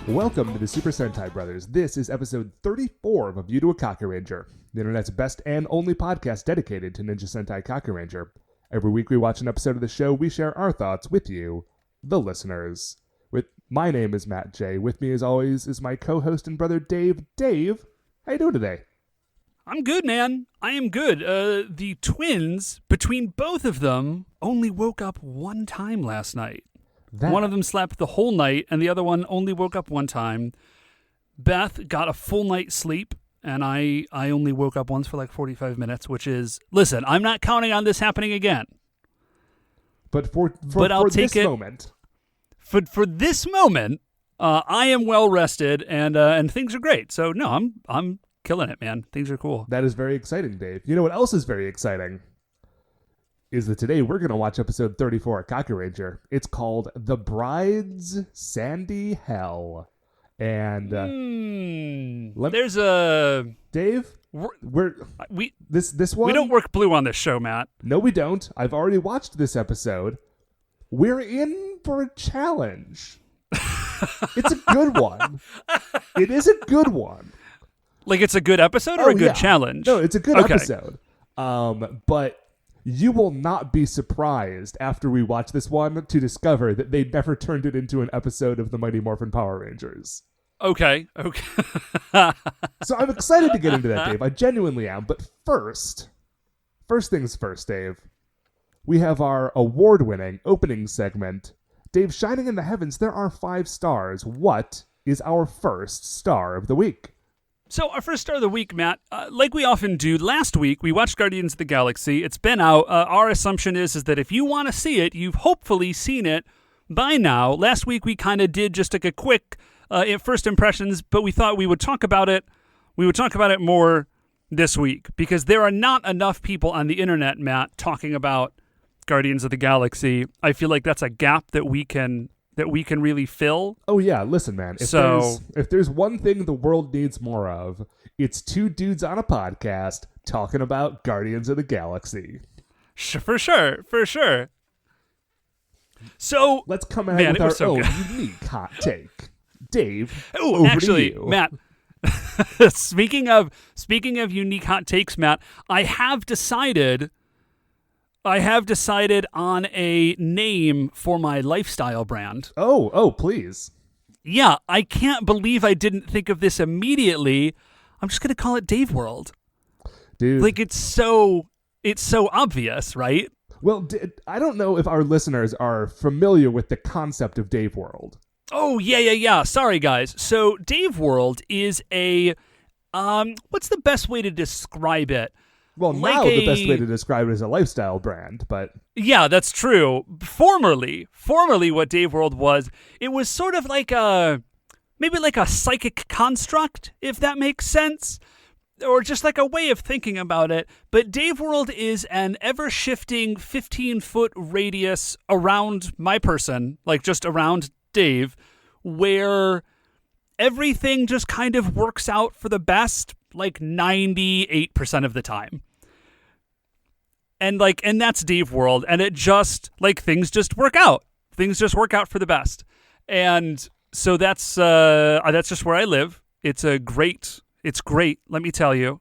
Welcome to the Super Sentai Brothers. This is episode 34 of A View to a Kakuranger, the internet's best and only podcast dedicated to Ninja Sentai Kakuranger. Every week we watch an episode of the show, we share our thoughts with you, the listeners. My name is Matt J. With me as always is my co-host and brother Dave. Dave, how you doing today? I'm good, man. I am good. The twins, between both of them, only woke up one time last night. One of them slept the whole night, and the other one only woke up one time. Beth got a full night's sleep, and I only woke up once for like 45 minutes, which is... Listen, I'm not counting on this happening again. But for this moment... For this moment, I am well rested, and things are great. So, no, I'm killing it, man. Things are cool. That is very exciting, Dave. You know what else is very exciting? Is that today we're going to watch episode 34 of Kakuranger. It's called The Bride's Sandy Hell. And there's a... Dave, this one... We don't work blue on this show, Matt. No, we don't. I've already watched this episode. We're in for a challenge. It's a good one. It is a good one. Like it's a good episode or a good challenge? No, it's a good episode. But... You will not be surprised after we watch this one to discover that they never turned it into an episode of the Mighty Morphin Power Rangers. Okay. So I'm excited to get into that, Dave. I genuinely am. But first things first, Dave. We have our award-winning opening segment. Dave, shining in the heavens, there are 5 stars. What is our first star of the week? So our first star of the week, Matt, like we often do, last week we watched Guardians of the Galaxy. It's been out. Our assumption is that if you want to see it, you've hopefully seen it by now. Last week we kind of did just like a quick first impressions, but we thought we would talk about it. We would talk about it more this week because there are not enough people on the internet, Matt, talking about Guardians of the Galaxy. I feel like that's a gap that we can really fill. Oh yeah, listen, man. If there's one thing the world needs more of, it's 2 dudes on a podcast talking about Guardians of the Galaxy. For sure. So let's come out with our own unique hot take. Dave, over to you. Matt. Speaking of unique hot takes, Matt, I have decided on a name for my lifestyle brand. Oh, please. Yeah, I can't believe I didn't think of this immediately. I'm just going to call it Dave World. Dude. Like, it's so obvious, right? Well, I don't know if our listeners are familiar with the concept of Dave World. Oh, yeah. Sorry, guys. So, Dave World is a... what's the best way to describe it? Well, now the best way to describe it is a lifestyle brand, but... Yeah, that's true. Formerly what Dave World was, it was sort of like maybe like a psychic construct, if that makes sense, or just like a way of thinking about it. But Dave World is an ever-shifting 15-foot radius around my person, like just around Dave, where everything just kind of works out for the best, like 98% of the time. And that's Dave World, and it just, like, things just work out. Things just work out for the best. And so that's just where I live. It's great, let me tell you.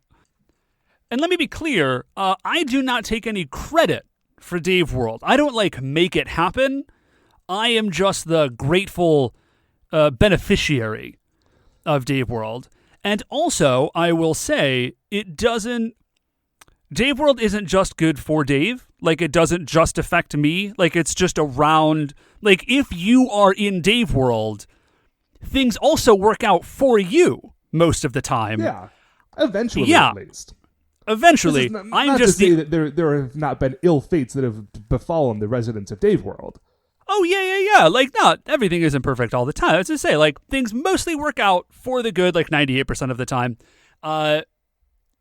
And let me be clear, I do not take any credit for Dave World. I don't, make it happen. I am just the grateful beneficiary of Dave World. And also, I will say, Dave World isn't just good for Dave. Like, it doesn't just affect me. Like, it's just around... Like, if you are in Dave World, things also work out for you most of the time. Yeah. Eventually, at least. Eventually. Not to say that there have not been ill fates that have befallen the residents of Dave World. Oh, yeah. Like, not everything isn't perfect all the time. I was to say, like, things mostly work out for the good, like 98% of the time.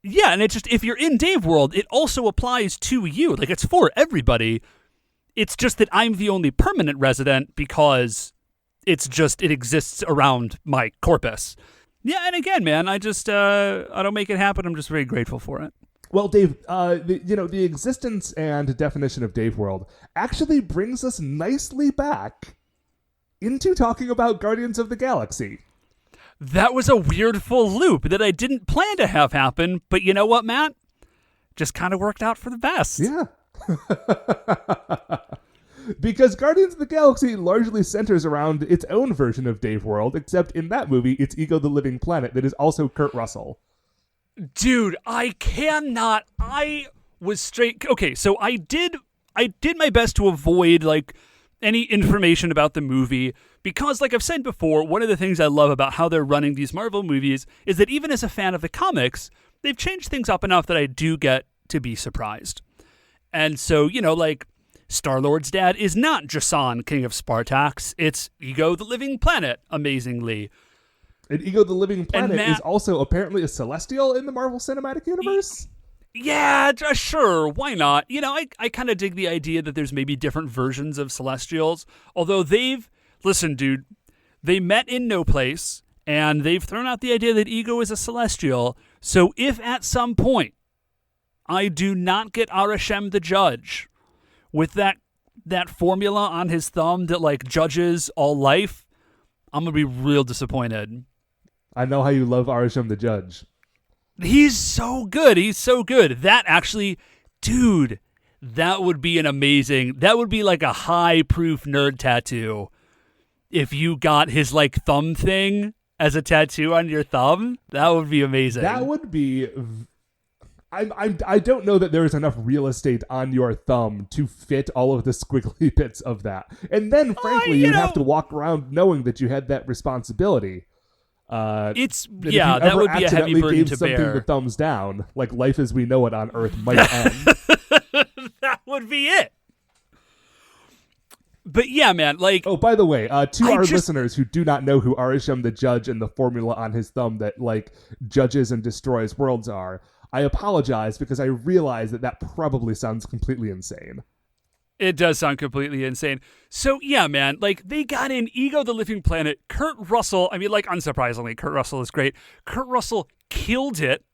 Yeah, and it's just, if you're in Dave World, it also applies to you. Like, it's for everybody. It's just that I'm the only permanent resident because it exists around my corpus. Yeah, and again, man, I don't make it happen. I'm just very grateful for it. Well, Dave, the existence and definition of Dave World actually brings us nicely back into talking about Guardians of the Galaxy. That was a weird full loop that I didn't plan to have happen, but you know what, Matt? Just kind of worked out for the best. Yeah. Because Guardians of the Galaxy largely centers around its own version of Dave World, except in that movie, it's Ego the Living Planet that is also Kurt Russell. Dude, I was straight... Okay, so I did my best to avoid, like, any information about the movie, because, like I've said before, one of the things I love about how they're running these Marvel movies is that even as a fan of the comics, they've changed things up enough that I do get to be surprised. And so, like... Star-Lord's dad is not Jason, King of Spartax. It's Ego the Living Planet, amazingly. And Ego the Living Planet is also apparently a Celestial in the Marvel Cinematic Universe? Yeah, sure, why not? I kind of dig the idea that there's maybe different versions of Celestials, although listen, dude, they met in no place, and they've thrown out the idea that Ego is a Celestial, so if at some point I do not get Arishem the Judge with that formula on his thumb that, like, judges all life, I'm going to be real disappointed. I know how you love Arishem the Judge. He's so good. That actually, dude, that would be that would be like a high-proof nerd tattoo. If you got his, like, thumb thing as a tattoo on your thumb, that would be amazing. That would be... I don't know that there is enough real estate on your thumb to fit all of the squiggly bits of that. And then, frankly, you'd have to walk around knowing that you had that responsibility. That would be a heavy burden to bear. The thumbs down, like life as we know it on Earth might end. That would be it. But yeah, man, like... Oh, by the way, to our listeners who do not know who Arishem the Judge and the formula on his thumb that, like, judges and destroys worlds are... I apologize because I realize that probably sounds completely insane. It does sound completely insane. So, yeah, man, like, they got in Ego the Living Planet. Kurt Russell, I mean, like, unsurprisingly, Kurt Russell is great. Kurt Russell killed it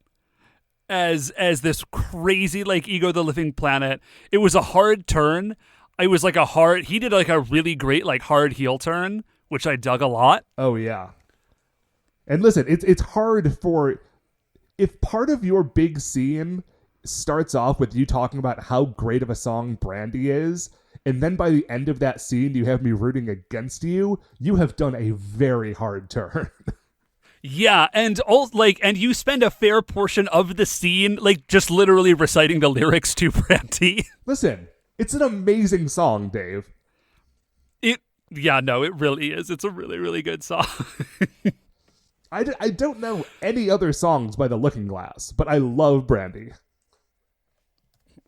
as this crazy, like, Ego the Living Planet. It was a hard turn. It was like he did, like, a really great, like, hard heel turn, which I dug a lot. Oh, yeah. And listen, it's hard for... If part of your big scene starts off with you talking about how great of a song Brandy is, and then by the end of that scene you have me rooting against you, you have done a very hard turn. Yeah, and you spend a fair portion of the scene, like, just literally reciting the lyrics to Brandy. Listen, it's an amazing song, Dave. It really is. It's a really, really good song. I don't know any other songs by The Looking Glass, but I love Brandy.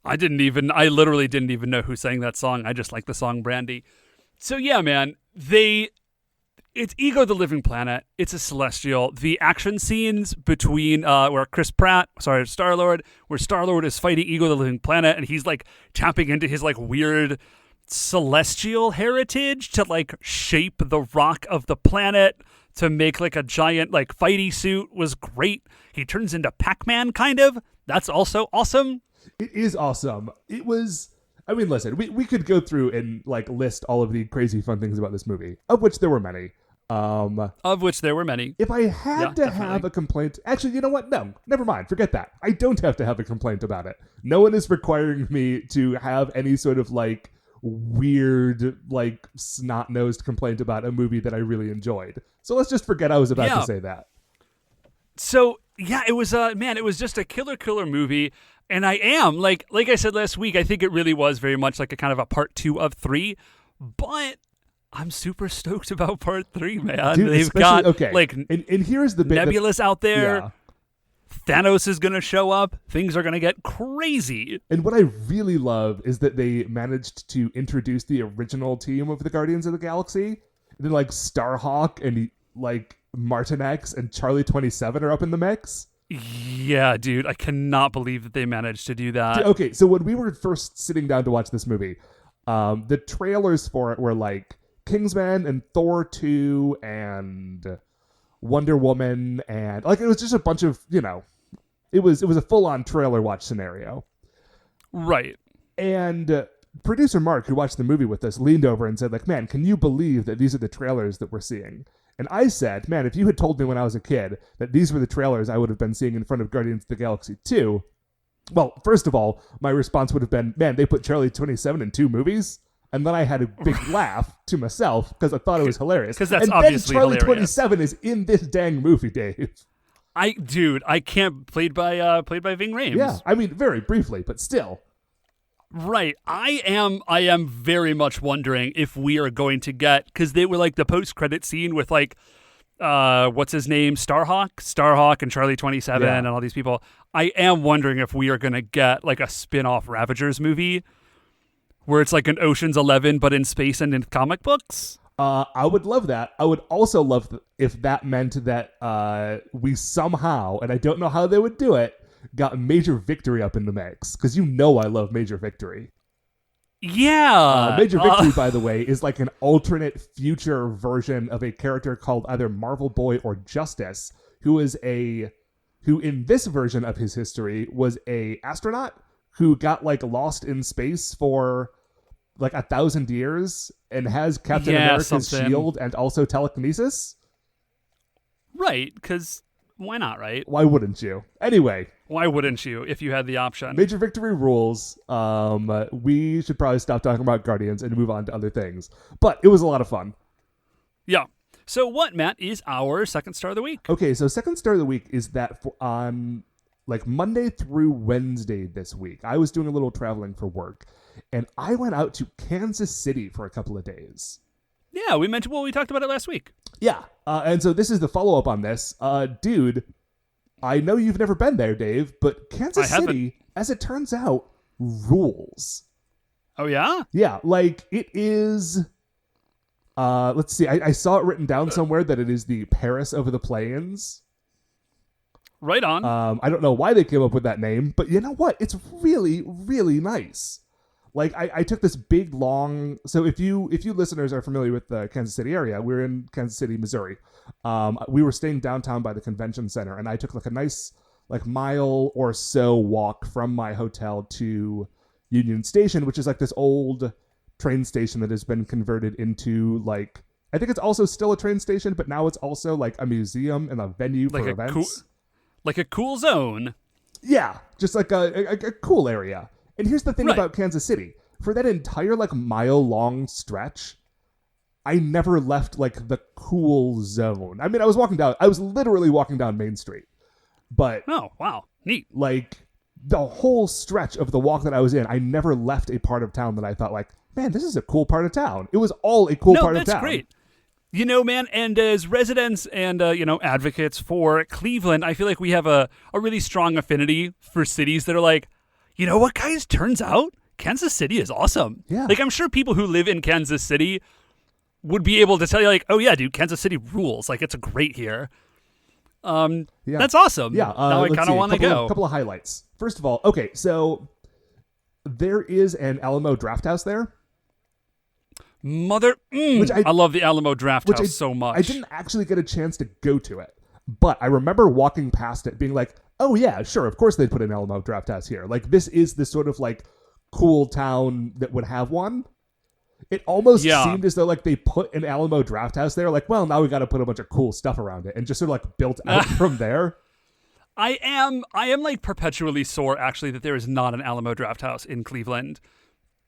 I literally didn't even know who sang that song. I just like the song Brandy. So yeah, man, it's Ego the Living Planet. It's a Celestial. The action scenes between where Star-Lord is fighting Ego the Living Planet, and he's like tapping into his like weird celestial heritage to like shape the rock of the planet to make like a giant like fighty suit was great. He turns into Pac-Man kind of. That's also awesome. It is awesome. It was... I mean, listen, we could go through and like list all of the crazy fun things about this movie, of which there were many. If I had to have a complaint... Actually, you know what? No, never mind. Forget that. I don't have to have a complaint about it. No one is requiring me to have any sort of like weird, like snot-nosed complaint about a movie that I really enjoyed. So let's just forget I was about to say that. So, yeah, it was it was just a killer movie. And I am, like I said last week, I think it really was very much like a kind of a part 2 of 3. But I'm super stoked about part 3, man. Dude, they've got, like, and here's the bit Nebula's out there. Yeah. Thanos is going to show up. Things are going to get crazy. And what I really love is that they managed to introduce the original team of the Guardians of the Galaxy. And then, like, Starhawk and, like, Martin X and Charlie 27 are up in the mix. Yeah, dude, I cannot believe that they managed to do that. Okay, so when we were first sitting down to watch this movie, The trailers for it were like Kingsman and Thor 2 and Wonder Woman, and like it was just a bunch of, it was a full-on trailer watch scenario. Right. And producer Mark, who watched the movie with us, leaned over and said, like, man, can you believe that these are the trailers that we're seeing? And I said, man, if you had told me when I was a kid that these were the trailers I would have been seeing in front of Guardians of the Galaxy 2, well, first of all, my response would have been, man, they put Charlie 27 in 2 movies? And then I had a big laugh to myself because I thought it was hilarious. Because that's and obviously then Charlie hilarious. 27 is in this dang movie, Dave. I can't, played by Ving Rhames. Yeah, I mean, very briefly, but still. Right. I am very much wondering if we are going to get, because they were like the post-credit scene with like, what's his name? Starhawk and Charlie 27 and all these people. I am wondering if we are going to get like a spin-off Ravagers movie where it's like an Ocean's 11, but in space and in comic books. I would love that. I would also love if that meant that we somehow, and I don't know how they would do it, got Major Victory up in the mix, because I love Major Victory. Yeah. Major Victory, by the way, is like an alternate future version of a character called either Marvel Boy or Justice, who in this version of his history was a astronaut who got like lost in space for like 1,000 years and has Captain America's shield and also telekinesis. Right, because why not, right? Why wouldn't you? Anyway. Why wouldn't you if you had the option? Major Victory rules. We should probably stop talking about Guardians and move on to other things. But it was a lot of fun. Yeah. So what, Matt, is our second star of the week? Okay, so second star of the week is that on like Monday through Wednesday this week, I was doing a little traveling for work, and I went out to Kansas City for a couple of days. Yeah, we talked about it last week. Yeah, and so this is the follow-up on this. Dude, I know you've never been there, Dave, but Kansas City, as it turns out, rules. Oh, yeah? Yeah, like it is... let's see, I saw it written down somewhere that it is the Paris of the Plains. Right on. I don't know why they came up with that name, but you know what? It's really, really nice. Like I took this big long. So if you listeners are familiar with the Kansas City area, we're in Kansas City, Missouri. We were staying downtown by the convention center, and I took like a nice like mile or so walk from my hotel to Union Station, which is like this old train station that has been converted into like, I think it's also still a train station, but now it's also like a museum and a venue for events. Like a cool zone. Yeah, just like a cool area. And here's the thing about Kansas City. For that entire like mile-long stretch, I never left like the cool zone. I mean, I was literally walking down Main Street. But oh, wow. Neat. Like the whole stretch of the walk that I was in, I never left a part of town that I thought like, man, this is a cool part of town. It was all a cool part of town. No, that's great. You know, man, and as residents and, advocates for Cleveland, I feel like we have a really strong affinity for cities that are like, you know what, guys? Turns out Kansas City is awesome. Yeah. Like, I'm sure people who live in Kansas City would be able to tell you, like, oh, yeah, dude, Kansas City rules. Like, it's great here. That's awesome. Yeah. Now I kind of want to go. A couple of highlights. First of all, okay, so there is an Alamo Drafthouse there. I love the Alamo Drafthouse so much. I didn't actually get a chance to go to it, but I remember walking past it being like, oh yeah, sure, of course they'd put an Alamo Drafthouse here. Like this is the sort of like cool town that would have one. It almost seemed as though like they put an Alamo Drafthouse there, like, well, now we got to put a bunch of cool stuff around it and just sort of like built out from there. I am like perpetually sore actually that there is not an Alamo Drafthouse in Cleveland.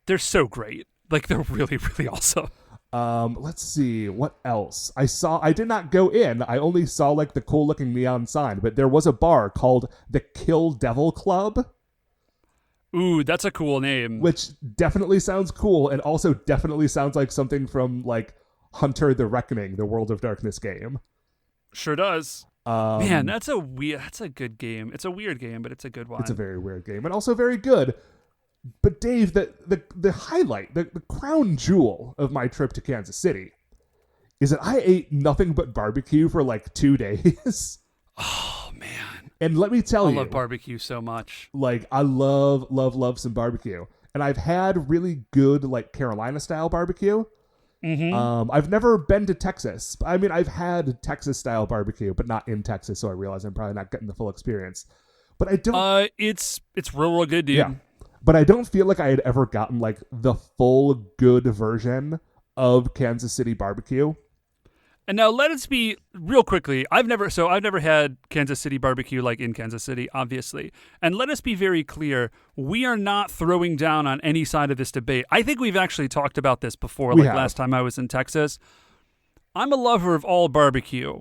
They're so great. Like, they're really, really awesome. Let's see. What else? I did not go in. I only saw, like, the cool-looking neon sign. But there was a bar called the Kill Devil Club. Ooh, that's a cool name. Which definitely sounds cool and also definitely sounds like something from, like, Hunter the Reckoning, the World of Darkness game. Sure does. Man, that's a good game. It's a weird game, but it's a good one. It's a very weird game and also very good. But Dave, the highlight, the crown jewel of my trip to Kansas City is that I ate nothing but barbecue for like 2 days. Oh, man. And let me tell you. I love barbecue so much. Like, I love some barbecue. and I've had really good like Carolina style barbecue. Mm-hmm. I've never been to Texas. I mean, I've had Texas style barbecue, but not in Texas, so I realize I'm probably not getting the full experience. But I don't. It's real good, dude. Yeah, but I don't feel like I had ever gotten like the full good version of Kansas City barbecue. And now let us be real quickly. I've never had Kansas City barbecue like in Kansas City, obviously. And let us be very clear. We are not throwing down on any side of this debate. I think we've actually talked about this before, last time I was in Texas. I'm a lover of all barbecue.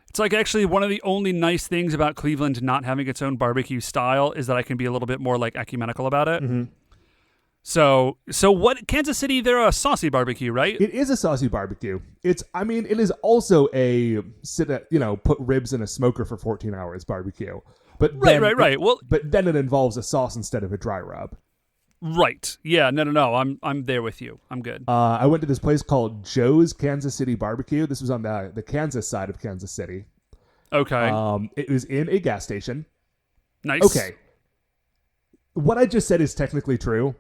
It's like actually one of the only nice things about Cleveland not having its own barbecue style is that I can be a little bit more like ecumenical about it. Mm-hmm. So what Kansas City, they're a saucy barbecue, right? It is a saucy barbecue. It is also a put ribs in a smoker for 14 hours barbecue. But right. But then it involves a sauce instead of a dry rub. Right. Yeah, no. I'm there with you. I'm good. I went to this place called Joe's Kansas City Barbecue. This was on the Kansas side of Kansas City. Okay. It was in a gas station. Nice. Okay. What I just said is technically true.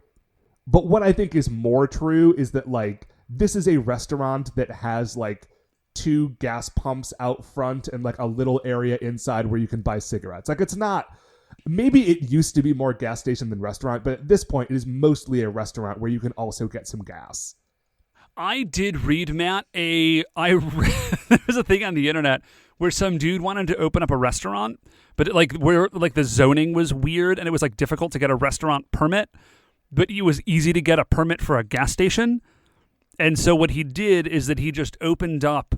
But what I think is more true is that, like, this is a restaurant that has, like, 2 gas pumps out front and, like, a little area inside where you can buy cigarettes. Like, it's not... Maybe it used to be more gas station than restaurant, but at this point, it is mostly a restaurant where you can also get some gas. I did read, Matt, there was a thing on the internet where some dude wanted to open up a restaurant, but, where the zoning was weird and it was, like, difficult to get a restaurant permit. But it was easy to get a permit for a gas station. And so what he did is that he just opened up.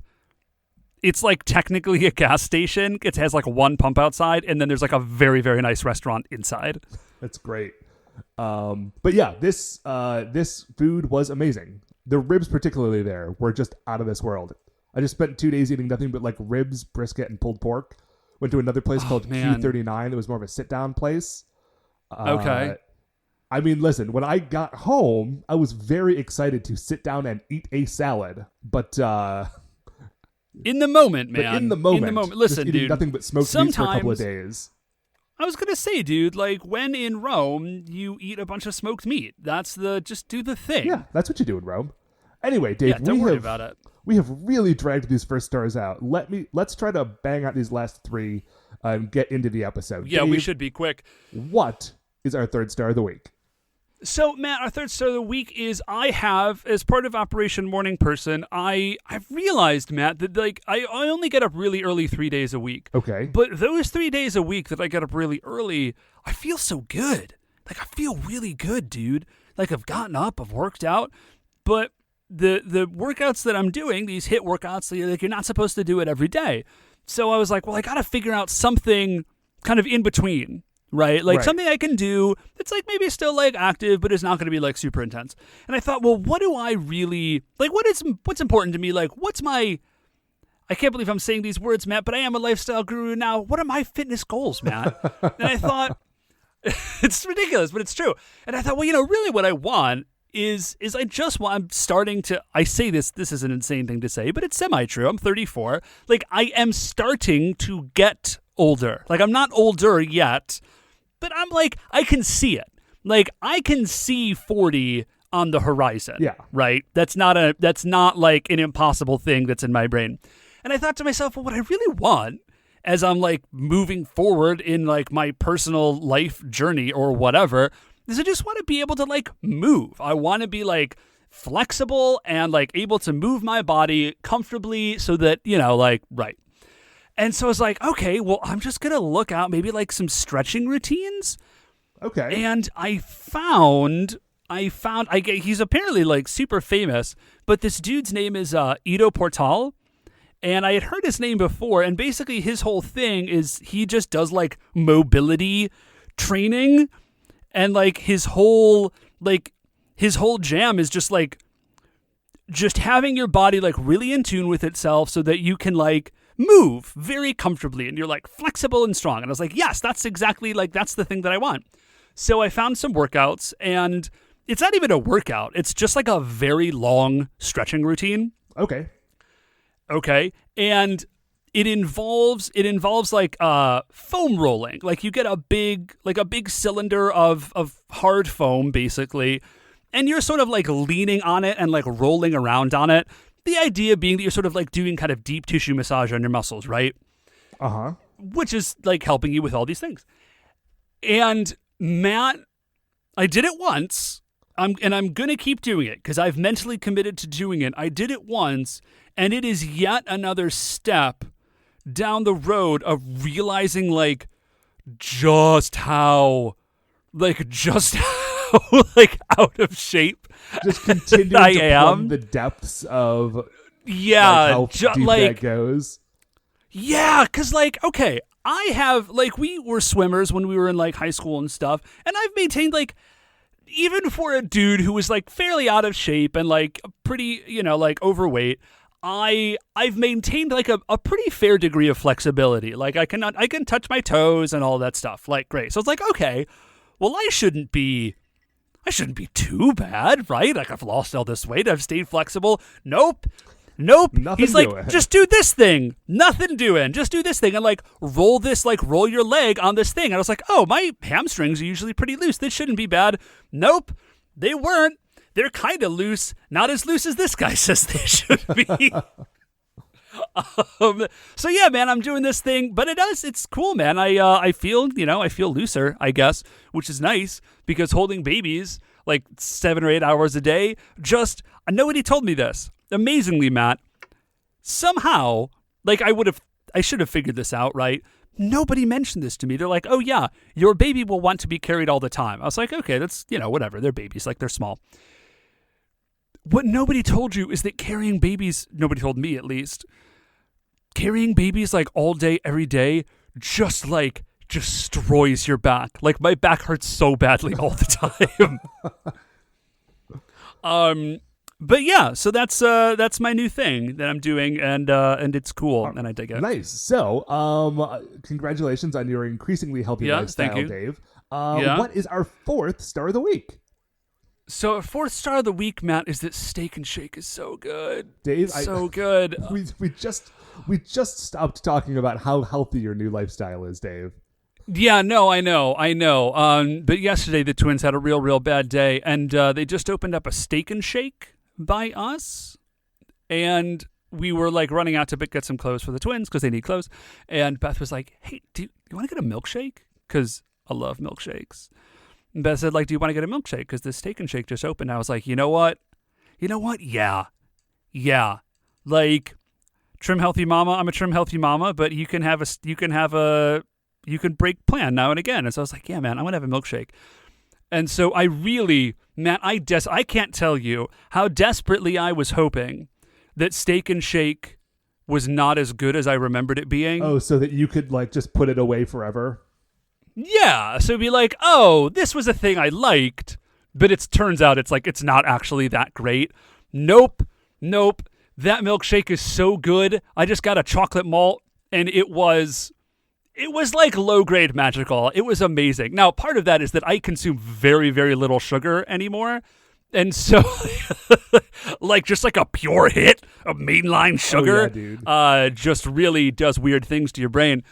It's like technically a gas station. It has like 1 pump outside. And then there's like a very, very nice restaurant inside. That's great. But yeah, this food was amazing. The ribs particularly there were just out of this world. I just spent 2 days eating nothing but like ribs, brisket, and pulled pork. Went to another place called Q39. It was more of a sit-down place. Okay. I mean, listen, when I got home, I was very excited to sit down and eat a salad, but in the moment, man. In the moment. Listen, just eating dude. nothing but smoked meats for a couple of days. I was going to say, dude, like when in Rome, you eat a bunch of smoked meat. Just do the thing. Yeah, that's what you do in Rome. Anyway, Dave, don't worry about it. We have really dragged these first stars out. Let's try to bang out these last 3 and get into the episode. Yeah, Dave, we should be quick. What is our third star of the week? So, Matt, our third star of the week is I have, as part of Operation Morning Person, I've realized, Matt, that like I only get up really early 3 days a week. Okay. But those 3 days a week that I get up really early, I feel so good. Like, I feel really good, dude. Like, I've gotten up, I've worked out, but the workouts that I'm doing, these HIIT workouts, like you're not supposed to do it every day. So I was like, well, I got to figure out something kind of in between. Right? Like something I can do that's like maybe still like active, but it's not going to be like super intense. And I thought, well, what do I really like? What's important to me? Like, I can't believe I'm saying these words, Matt, but I am a lifestyle guru now. What are my fitness goals, Matt? And I thought, it's ridiculous, but it's true. And I thought, well, really what I want is I'm starting to, I say this is an insane thing to say, but it's semi-true. I'm 34. Like, I am starting to get older. Like, I'm not older yet, but I'm like, I can see it. Like, I can see 40 on the horizon. Yeah. Right? That's not like an impossible thing that's in my brain. And I thought to myself, well, what I really want as I'm like moving forward in like my personal life journey or whatever is I just want to be able to like move. I want to be like flexible and like able to move my body comfortably so that, right. And so I was like, okay, well, I'm just going to look out maybe like some stretching routines. Okay. And I found he's apparently like super famous, but this dude's name is Ido Portal. And I had heard his name before. And basically his whole thing is he just does like mobility training. And like his whole jam is just like, just having your body like really in tune with itself so that you can like move very comfortably and you're like flexible and strong. And I was like, yes, that's exactly like, that's the thing that I want. So I found some workouts and it's not even a workout. It's just like a very long stretching routine. Okay. And it involves like foam rolling. Like you get a big cylinder of hard foam basically, and you're sort of like leaning on it and like rolling around on it. The idea being that you're sort of like doing kind of deep tissue massage on your muscles, right? Uh-huh. Which is like helping you with all these things. And Matt, I did it once. I'm going to keep doing it because I've mentally committed to doing it. I did it once, and it is yet another step down the road of realizing like just how like out of shape just continuing I to am. plumb the depths of how deep that goes. Yeah, because like, okay, I have like, we were swimmers when we were in like high school and stuff, and I've maintained like, even for a dude who was like fairly out of shape and like pretty, like overweight, I've maintained like a pretty fair degree of flexibility. Like I can touch my toes and all that stuff. Like great. So it's like, okay, well I shouldn't be too bad, right? Like I've lost all this weight, I've stayed flexible. Nope. Nothing He's like, doing. just do this thing. Nothing doing. Just do this thing and like roll your leg on this thing. And I was like, oh, my hamstrings are usually pretty loose. This shouldn't be bad. Nope, they weren't. They're kind of loose. Not as loose as this guy says they should be. So yeah, man, I'm doing this thing, but it's cool, man. I feel looser, I guess, which is nice because holding babies like 7 or 8 hours a day, nobody told me this. Amazingly, Matt, somehow, like I should have figured this out, right? Nobody mentioned this to me. They're like, oh yeah, your baby will want to be carried all the time. I was like, okay, that's, whatever. They're babies, like they're small. What nobody told you is that carrying babies, nobody told me at least, carrying babies like all day, every day, just destroys your back. Like my back hurts so badly all the time. But yeah, so that's my new thing that I'm doing, and it's cool, and I dig it. Nice. So, congratulations on your increasingly healthy lifestyle, thank you. Dave. What is our 4th star of the week? So our 4th star of the week, Matt, is that Steak and Shake is so good. Dave, good. We just stopped talking about how healthy your new lifestyle is, Dave. Yeah, no, I know. But yesterday the twins had a real bad day, and they just opened up a Steak and Shake by us, and we were like running out to get some clothes for the twins because they need clothes, and Beth was like, hey, do you want to get a milkshake? Because I love milkshakes. And Beth said, like, do you want to get a milkshake? Because the Steak and Shake just opened. I was like, you know what? Yeah. Like, trim healthy mama. I'm a trim healthy mama, but you can break plan now and again. And so I was like, yeah, man, I'm going to have a milkshake. And so I really, Matt, I can't tell you how desperately I was hoping that Steak and Shake was not as good as I remembered it being. Oh, so that you could like just put it away forever? Yeah, so it'd be like, oh, this was a thing I liked, but it turns out it's not actually that great. Nope. That milkshake is so good. I just got a chocolate malt, and it was like low-grade magical. It was amazing. Now, part of that is that I consume very, very little sugar anymore. And so, like, just like a pure hit of mainline sugar just really does weird things to your brain.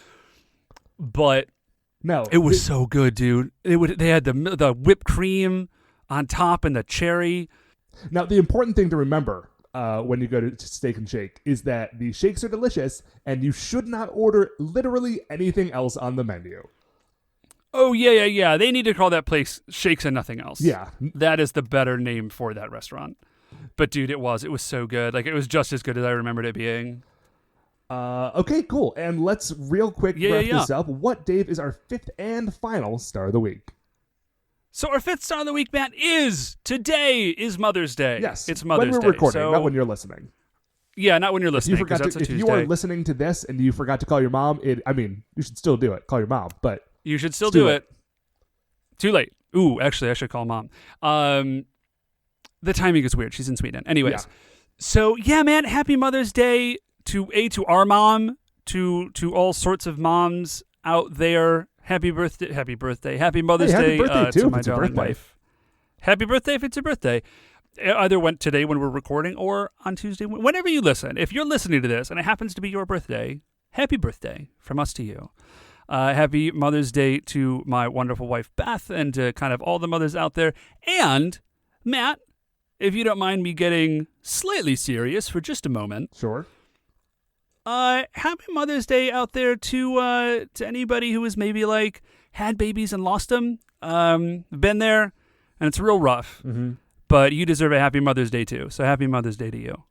But it was so good, dude. They had the whipped cream on top and the cherry. Now, the important thing to remember when you go to Steak and Shake is that the shakes are delicious and you should not order literally anything else on the menu. Oh, yeah. They need to call that place Shakes and Nothing Else. Yeah. That is the better name for that restaurant. But, dude, it was so good. Like, it was just as good as I remembered it being. Okay, cool. And let's real quick wrap this up. What, Dave, is our 5th and final star of the week? So our 5th star of the week, Matt, today is Mother's Day. Yes. It's Mother's Day. When we're recording, not when you're listening. Yeah, not when you're listening. If you are listening to this and you forgot to call your mom, you should still do it. Call your mom, but... You should still do it. Too late. Ooh, actually, I should call Mom. The timing is weird. She's in Sweden. Anyways. So, yeah, man, happy Mother's Day to our mom, to all sorts of moms out there. Happy birthday. Happy Mother's Day to my darling wife. Happy birthday if it's your birthday. Either went today when we're recording or on Tuesday, whenever you listen. If you're listening to this and it happens to be your birthday, happy birthday from us to you. Happy Mother's Day to my wonderful wife, Beth, and to kind of all the mothers out there. And, Matt, if you don't mind me getting slightly serious for just a moment. Sure. Happy Mother's Day out there to anybody who has maybe, like, had babies and lost them. Been there, and it's real rough. Mm-hmm. But you deserve a happy Mother's Day, too. So happy Mother's Day to you.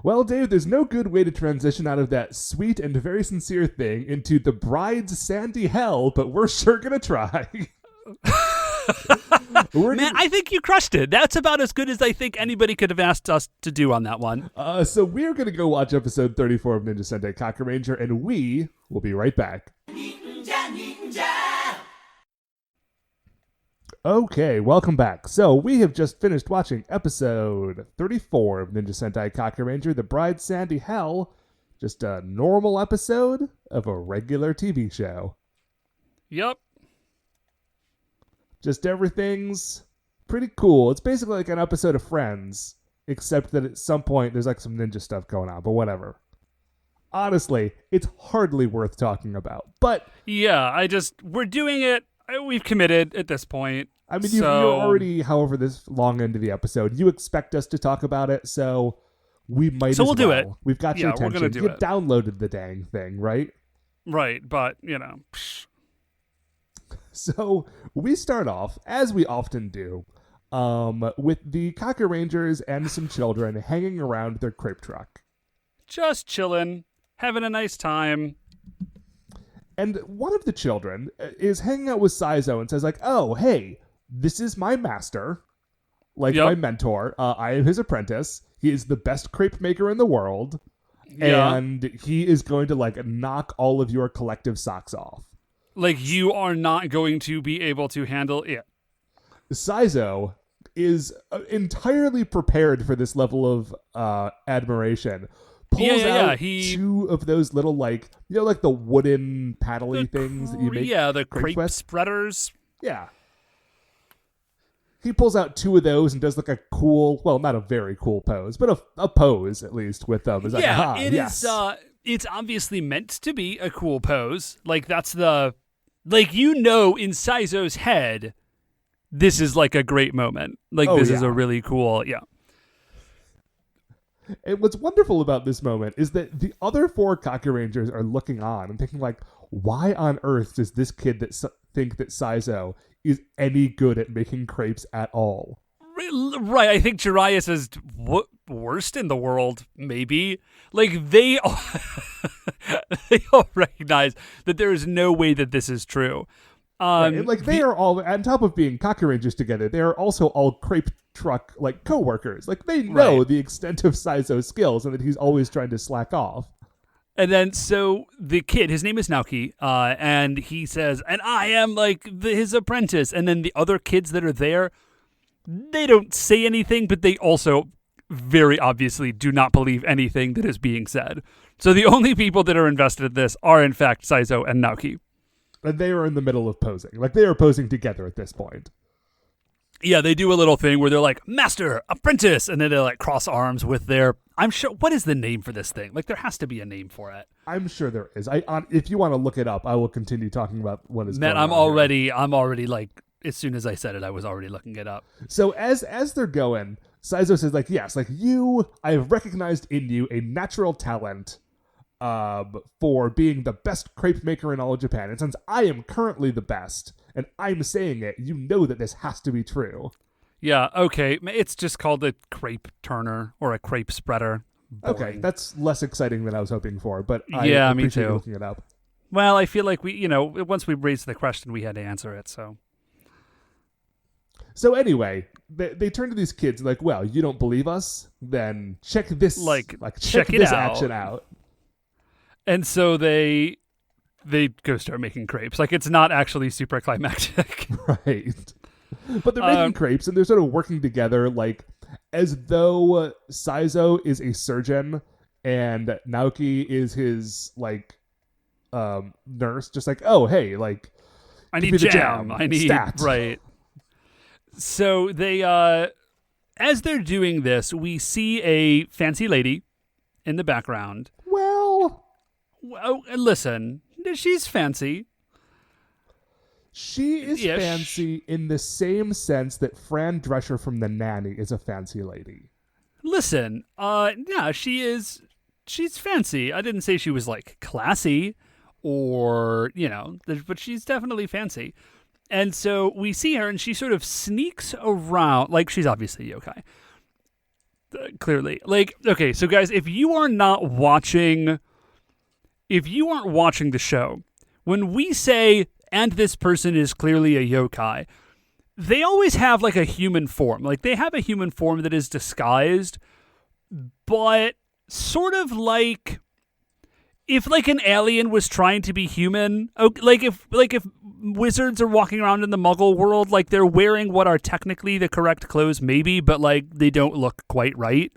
Well, Dave, there's no good way to transition out of that sweet and very sincere thing into the bride's sandy hell, but we're sure going to try. Man, I think you crushed it. That's about as good as I think anybody could have asked us to do on that one. So we're going to go watch episode 34 of Ninja Sentai Kakuranger, and we will be right back. Okay, welcome back. So we have just finished watching episode 34 of Ninja Sentai Kakuranger, The Bride's Sandy Hell. Just a normal episode of a regular TV show. Yep. Just everything's pretty cool. It's basically like an episode of Friends, except that at some point there's like some ninja stuff going on, but whatever. Honestly, it's hardly worth talking about. But yeah, we're doing it. We've committed at this point. I mean, you're already, however, this long into the episode. You expect us to talk about it, so we might as well. So we'll do it. We've got your attention. We're gonna do you it. Downloaded the dang thing, right? Right, but, So we start off, as we often do, with the Kakurangers and some children hanging around their crepe truck. Just chilling, having a nice time. And one of the children is hanging out with Saizo and says, like, oh, hey, this is my master, my mentor. I am his apprentice. He is the best crepe maker in the world. Yeah. And he is going to, knock all of your collective socks off. Like, you are not going to be able to handle it. Saizo is entirely prepared for this level of admiration. Pulls out two of those little, like the wooden paddly things that you make. Yeah, the crepe with. spreaders. Yeah. He pulls out two of those and does like a cool, well, not a very cool pose, but a pose at least with them. It's is. It's obviously meant to be a cool pose. Like, that's the, in Saizo's head, this is like a great moment. Like, this is a really cool, And what's wonderful about this moment is that the other four Kakurangers are looking on and thinking, like, why on earth does this kid think that Saizo is any good at making crepes at all? Right, I think Jiraiya is worst in the world, maybe. Like, they all, they all recognize that there is no way that this is true. Right, and they are all, on top of being Kakurangers together, they are also all crepe truck co-workers. Like, they know the extent of Saizo's skills and that he's always trying to slack off. And then, so the kid, his name is Naoki, and he says, and I am his apprentice. And then the other kids that are there, they don't say anything, but they also very obviously do not believe anything that is being said. So the only people that are invested in this are, in fact, Saizo and Naoki. And they are in the middle of posing. Like, they are posing together at this point. Yeah, they do a little thing where they're like, master, apprentice, and then they cross arms with their, I'm sure, what is the name for this thing? Like, there has to be a name for it. I'm sure there is. If you want to look it up, I will continue talking about what is Matt, going on. I'm already as soon as I said it, I was already looking it up. So as they're going, Saizo says, yes, I have recognized in you a natural talent for being the best crepe maker in all of Japan. And since I am currently the best, and I'm saying it, you know that this has to be true. Yeah, okay. It's just called a crepe turner or a crepe spreader. Boring. Okay, that's less exciting than I was hoping for, but I me appreciate too. Looking it up. Well, I feel like we, once we raised the question, we had to answer it, so. So anyway, they turn to these kids like, well, you don't believe us? Then check this, check this action out. And so they go start making crepes. Like, it's not actually super climactic. Right. But they're making crepes, and they're sort of working together, as though Saizo is a surgeon, and Naoki is his, nurse. Just oh, hey, I need jam. I need, stat. Right. So they, as they're doing this, we see a fancy lady in the background. Well, listen, she's fancy. She is fancy in the same sense that Fran Drescher from The Nanny is a fancy lady. Listen, yeah, she's fancy. I didn't say she was like classy or, but she's definitely fancy. And so we see her and she sort of sneaks around, like she's obviously a yokai. Clearly. Like, okay, so guys, if you aren't watching the show, when we say, and this person is clearly a yokai, they always have like a human form. Like they have a human form that is disguised, but sort of like if like an alien was trying to be human, like if wizards are walking around in the Muggle world, like they're wearing what are technically the correct clothes, maybe, but like they don't look quite right.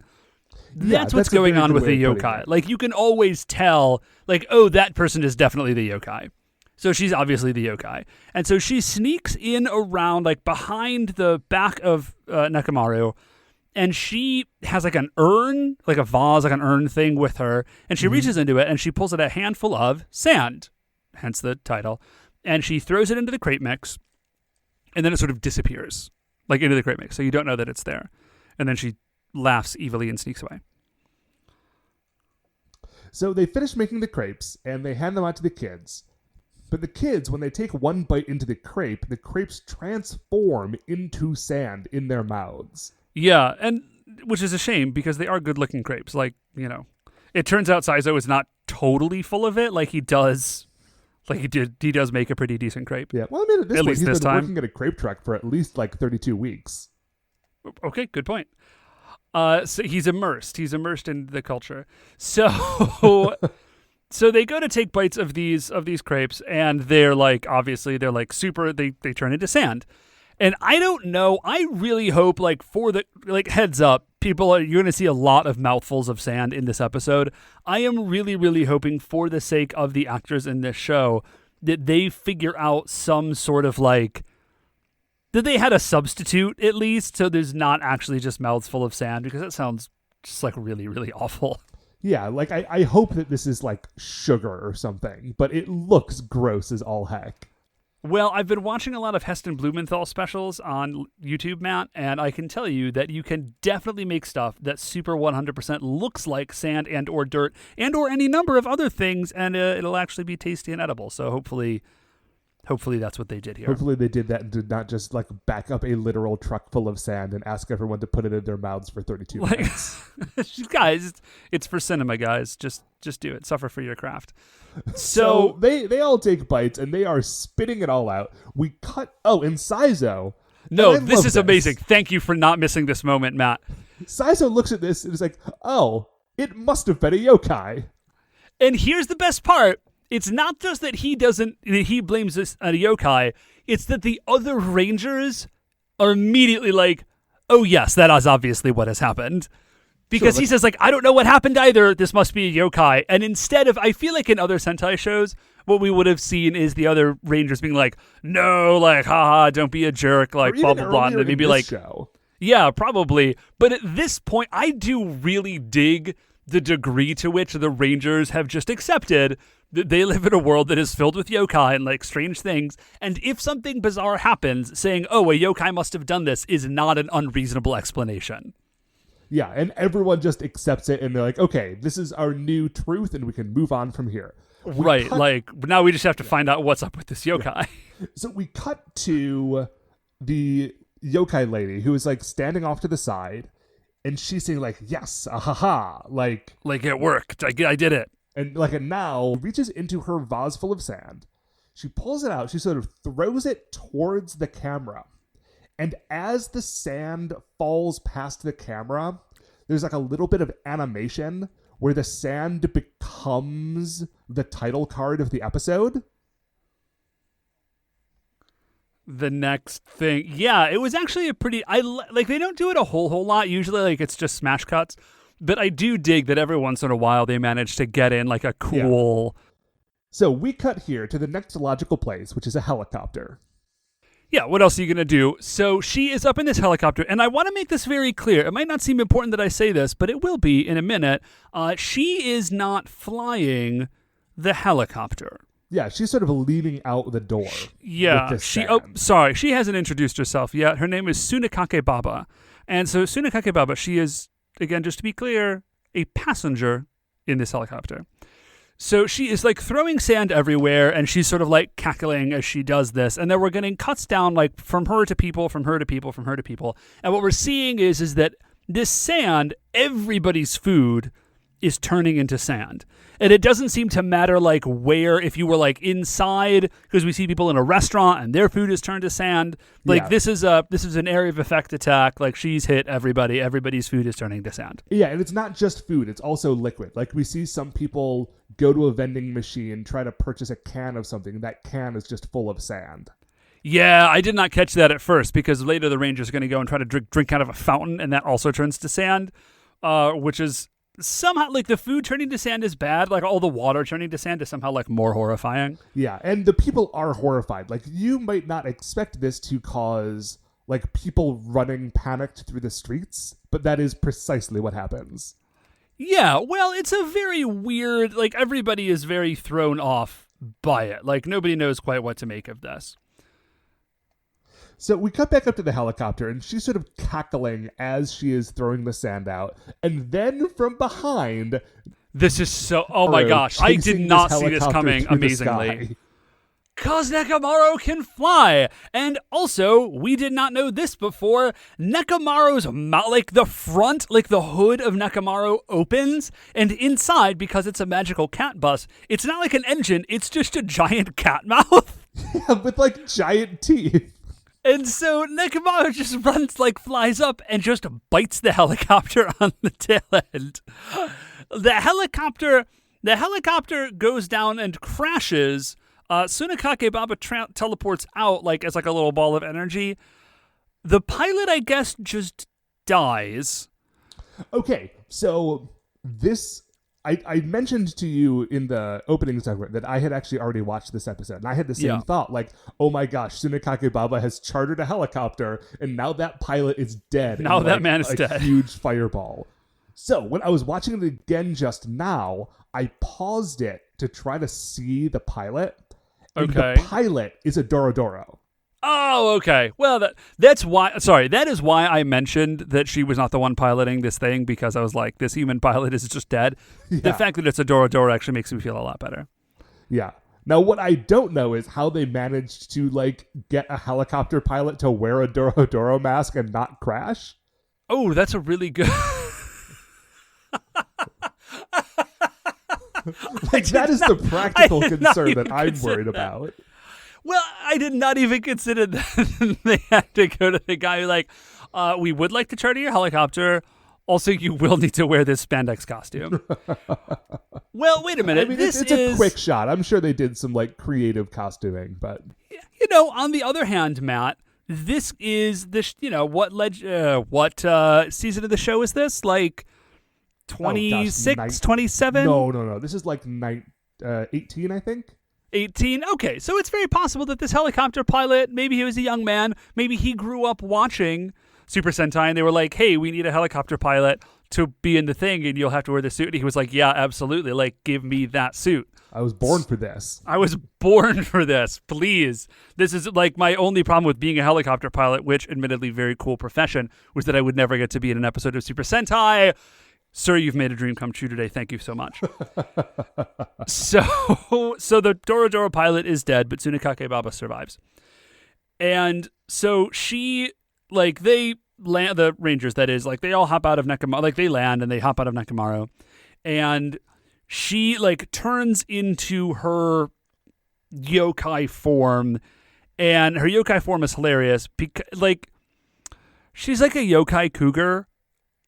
That's what's going on with the yokai. Like you can always tell, like, oh, that person is definitely the yokai. So she's obviously the yokai. And so she sneaks in around, like, behind the back of Nekomaru, and she has, like, an urn, like a vase, like an urn thing with her, and she reaches into it, and she pulls out a handful of sand, hence the title, and she throws it into the crepe mix, and then it sort of disappears, like, into the crepe mix, so you don't know that it's there. And then she laughs evilly and sneaks away. So they finish making the crepes, and they hand them out to the kids. But the kids, when they take one bite into the crepes transform into sand in their mouths. Yeah, and which is a shame because they are good-looking crepes. Like, it turns out Saizo is not totally full of it. Like he does make a pretty decent crepe. Yeah, well, I mean, at this point, he's been working at a crepe truck for at least like 32 weeks. Okay, good point. So he's immersed in the culture. So. So they go to take bites of these crepes, and they're like, obviously, they're like super, they turn into sand. And I don't know, I really hope, like, for the, like, heads up, you're going to see a lot of mouthfuls of sand in this episode. I am really, really hoping, for the sake of the actors in this show, that they figure out some sort of, like, that they had a substitute, at least, so there's not actually just mouths full of sand, because that sounds just, like, really, really awful. Yeah, like, I hope that this is, like, sugar or something, but it looks gross as all heck. Well, I've been watching a lot of Heston Blumenthal specials on YouTube, Matt, and I can tell you that you can definitely make stuff that super 100% looks like sand and or dirt and or any number of other things, and it'll actually be tasty and edible. So hopefully that's what they did here. Hopefully they did that and did not just like back up a literal truck full of sand and ask everyone to put it in their mouths for 32 minutes. Guys, it's for cinema, guys. Just do it. Suffer for your craft. So they all take bites and they are spitting it all out. We cut. Oh, and Saizo. No, this is amazing. Thank you for not missing this moment, Matt. Saizo looks at this and is like, oh, it must have been a yokai. And here's the best part. It's not just that he blames this on a yokai. It's that the other rangers are immediately like, oh yes, that is obviously what has happened. Because he says, like, I don't know what happened either. This must be a yokai. And instead of, I feel like in other Sentai shows, what we would have seen is the other rangers being like, no, like, haha, don't be a jerk, like, blah, blah, blah. And then maybe like, show. Yeah, probably. But at this point, I do really dig the degree to which the rangers have just accepted that they live in a world that is filled with yokai and, like, strange things. And if something bizarre happens, saying, oh, a yokai must have done this is not an unreasonable explanation. Yeah, and everyone just accepts it, and they're like, okay, this is our new truth, and we can move on from here. Like, now we just have to find out what's up with this yokai. Yeah. So we cut to the yokai lady, who is, like, standing off to the side, and she's saying, like, yes, ahaha, like it worked, I did it. And, like, and now reaches into her vase full of sand. She pulls it out, she sort of throws it towards the camera. And as the sand falls past the camera, there's like a little bit of animation where the sand becomes the title card of the episode. The next thing. Yeah, it was actually a pretty... they don't do it a whole lot. Usually, like, it's just smash cuts. But I do dig that every once in a while they manage to get in, like, a cool... Yeah. So we cut here to the next logical place, which is a helicopter. Yeah, what else are you going to do? So she is up in this helicopter, and I want to make this very clear. It might not seem important that I say this, but it will be in a minute. She is not flying the helicopter. Yeah, she's sort of leaning out the door. Yeah, she hasn't introduced herself yet. Her name is Tsunekake Baba. And so Tsunekake Baba, she is, again, just to be clear, a passenger in this helicopter. So she is like throwing sand everywhere, and she's sort of like cackling as she does this. And then we're getting cuts down like from her to people, from her to people, from her to people. And what we're seeing is that this sand, everybody's food is turning into sand. And it doesn't seem to matter like where, if you were like inside, because we see people in a restaurant and their food is turned to sand. Like this is an area of effect attack. Like she's hit everybody. Everybody's food is turning to sand. Yeah, and it's not just food, it's also liquid. Like we see some people go to a vending machine, try to purchase a can of something, that can is just full of sand. Yeah, I did not catch that at first, because later the Ranger's going to go and try to drink out of a fountain, and that also turns to sand, which is somehow, like, the food turning to sand is bad. Like, all the water turning to sand is somehow, like, more horrifying. Yeah, and the people are horrified. Like, you might not expect this to cause, like, people running panicked through the streets, but that is precisely what happens. Yeah, well, it's a very weird, like, everybody is very thrown off by it. Like, nobody knows quite what to make of this. So we cut back up to the helicopter, and she's sort of cackling as she is throwing the sand out. And then from behind... This is so... Oh my gosh, I did not see this coming amazingly. Because Nekomaru can fly! And also, we did not know this before, Nekomaru's mouth, like the front, like the hood of Nekomaru opens, and inside, because it's a magical cat bus, it's not like an engine, it's just a giant cat mouth. Yeah, with like giant teeth. And so Nekomaru just runs, like, flies up and just bites the helicopter on the tail end. The helicopter goes down and crashes. Tsunekake Baba teleports out, like, as like a little ball of energy. The pilot, I guess, just dies. Okay, so this... I mentioned to you in the opening segment that I had actually already watched this episode, and I had the same thought, like, oh my gosh, Tsunekake Baba has chartered a helicopter, and now that pilot is dead. Now that man is dead. A huge fireball. So, when I was watching it again just now, I paused it to try to see the pilot, and the pilot is a Dorodoro. Oh, okay. Well, that's why... Sorry, that is why I mentioned that she was not the one piloting this thing, because I was like, this human pilot is just dead. Yeah. The fact that it's a Dorodoro actually makes me feel a lot better. Yeah. Now, what I don't know is how they managed to, like, get a helicopter pilot to wear a Dorodoro mask and not crash. Oh, that's a really good... Like, that is the practical concern that I'm worried about. Well, I did not even consider that they had to go to the guy who, like, we would like to charter your helicopter. Also, you will need to wear this spandex costume. Well, wait a minute. I mean, it's a quick shot. I'm sure they did some, like, creative costuming, but... You know, on the other hand, Matt, this is, what season of the show is this? Like, 26, 27? No. This is, like, 18, I think. 18? Okay, so it's very possible that this helicopter pilot, maybe he was a young man, maybe he grew up watching Super Sentai, and they were like, hey, we need a helicopter pilot to be in the thing, and you'll have to wear the suit. And he was like, yeah, absolutely, like, give me that suit. I was born for this. I was born for this, please. This is, like, my only problem with being a helicopter pilot, which, admittedly, very cool profession, was that I would never get to be in an episode of Super Sentai. Sir, you've made a dream come true today. Thank you so much. So the Dorodoro pilot is dead, but Tsunekake Baba survives. And so she, like, they land, the Rangers, that is, like, they all hop out of Nekomaru, like, they land and they hop out of Nekomaru. And she, like, turns into her yokai form. And her yokai form is hilarious because, like, she's like a yokai cougar.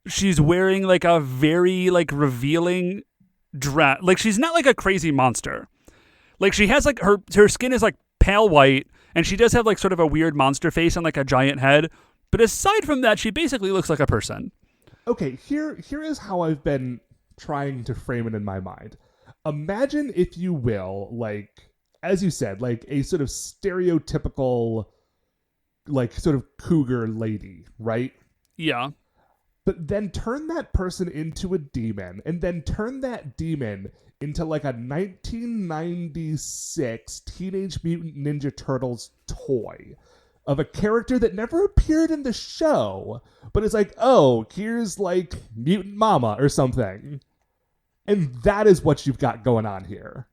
She's wearing, like, a very, like, revealing dress. Like, she's not, like, a crazy monster. Like, she has, like, her skin is, like, pale white, and she does have, like, sort of a weird monster face and, like, a giant head. But aside from that, she basically looks like a person. Okay, here is how I've been trying to frame it in my mind. Imagine, if you will, like, as you said, like, a sort of stereotypical, like, sort of cougar lady, right? Yeah. but then turn that person into a demon, and then turn that demon into like a 1996 Teenage Mutant Ninja Turtles toy of a character that never appeared in the show, but it's like, oh, here's like Mutant Mama or something. And that is what you've got going on here.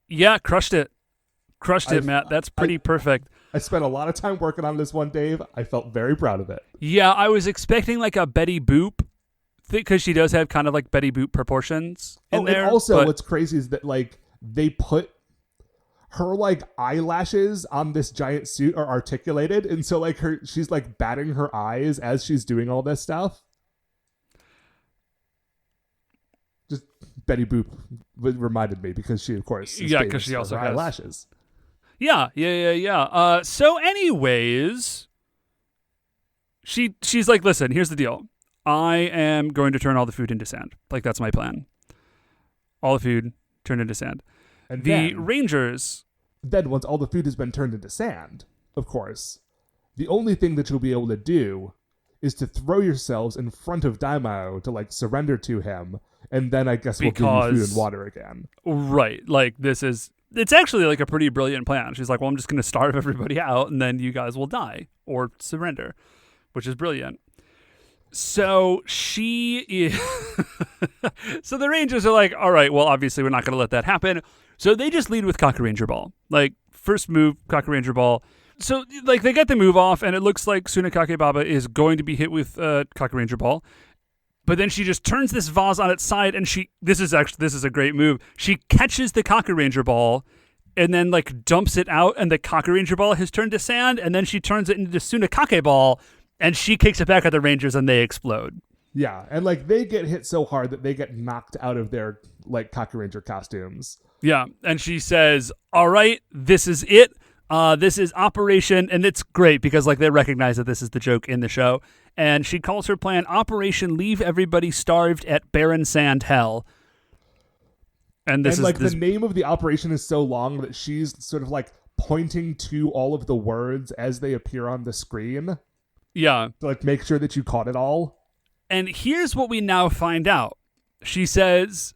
Yeah, crushed it. Crushed it, Matt. That's pretty perfect. I spent a lot of time working on this one, Dave. I felt very proud of it. Yeah, I was expecting like a Betty Boop, because she does have kind of like Betty Boop proportions in there. And also what's crazy is that like they put her like eyelashes on this giant suit are articulated, and so like she's like batting her eyes as she's doing all this stuff. Just Betty Boop reminded me, because she, of course, is because she also has eyelashes. Yeah. So, anyways, she's like, listen, here's the deal. I am going to turn all the food into sand. Like, that's my plan. All the food turned into sand. And the Rangers. Then, once all the food has been turned into sand, of course, the only thing that you'll be able to do is to throw yourselves in front of Daimao to like surrender to him. And then I guess we'll give you food and water again. Right. Like, it's actually like a pretty brilliant plan. She's like, well, I'm just going to starve everybody out, and then you guys will die or surrender, which is brilliant. So she is... So the Rangers are like, all right, well, obviously we're not going to let that happen. So they just lead with Kakuranger Ball. Like, first move, Kakuranger Ball. So, like, they get the move off, and it looks like Tsunekake Baba is going to be hit with Kakuranger Ball. But then she just turns this vase on its side, and this is a great move. She catches the Kakuranger Ball and then like dumps it out, and the Kakuranger Ball has turned to sand, and then she turns it into Tsunekake Ball, and she kicks it back at the Rangers, and they explode. Yeah, and like they get hit so hard that they get knocked out of their like Kakuranger costumes. Yeah, and she says, all right, this is it. This is Operation, and it's great because like they recognize that this is the joke in the show. And she calls her plan Operation Leave Everybody Starved at Barren Sand Hell. And the name of the operation is so long that she's sort of like pointing to all of the words as they appear on the screen. Yeah. To like make sure that you caught it all. And here's what we now find out. She says,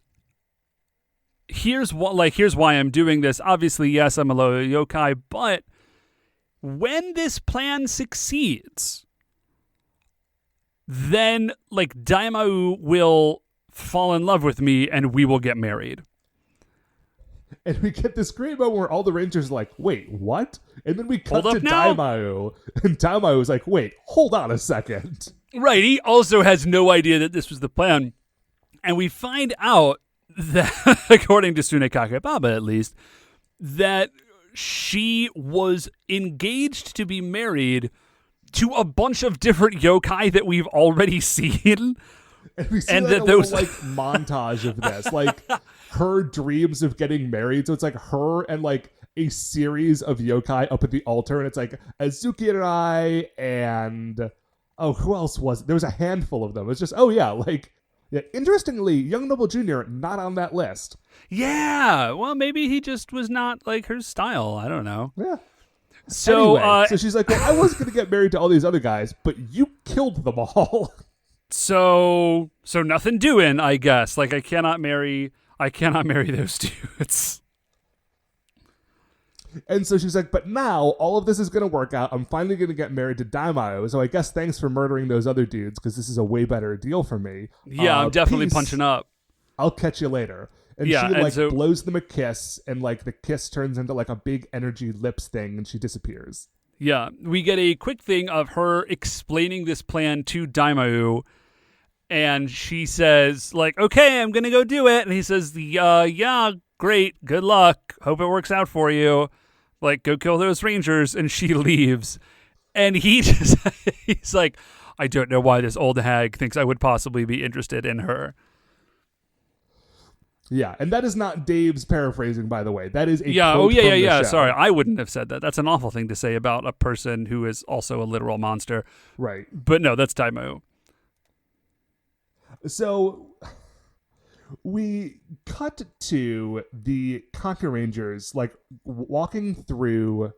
here's why I'm doing this. Obviously, yes, I'm a low yokai, but when this plan succeeds, then like Daimao will fall in love with me and we will get married. And we get this great moment where all the Rangers are like, wait, what? And then we cut to Daimao, and Daimao is like, wait, hold on a second. Right, he also has no idea that this was the plan. And we find out that, according to Tsunekake Baba at least, that she was engaged to be married to a bunch of different yokai that we've already seen. And we see like a little like montage of this, like her dreams of getting married. So it's like her and like a series of yokai up at the altar, and it's like Azuki-rai and who else was it? There was a handful of them. It's just interestingly, Young Noble Jr. not on that list. Yeah, well, maybe he just was not like her style. I don't know. Yeah. So, anyway, so she's like, well, I was going to get married to all these other guys, but you killed them all. So nothing doing, I guess. Like, I cannot marry those dudes. And so she's like, but now all of this is going to work out. I'm finally going to get married to Daimao. So I guess thanks for murdering those other dudes, because this is a way better deal for me. Yeah, I'm definitely peace. Punching up. I'll catch you later. And she blows them a kiss, and like the kiss turns into like a big energy lips thing, and she disappears. Yeah, we get a quick thing of her explaining this plan to Daimao, and she says like, okay, I'm going to go do it. And he says, yeah, great. Good luck. Hope it works out for you. Like, go kill those Rangers. And she leaves. And he's like, I don't know why this old hag thinks I would possibly be interested in her. Yeah, and that is not Dave's paraphrasing, by the way. That is a quote from the show. Sorry, I wouldn't have said that. That's an awful thing to say about a person who is also a literal monster. Right. But no, that's Daimao. So we cut to the Kakurangers like walking through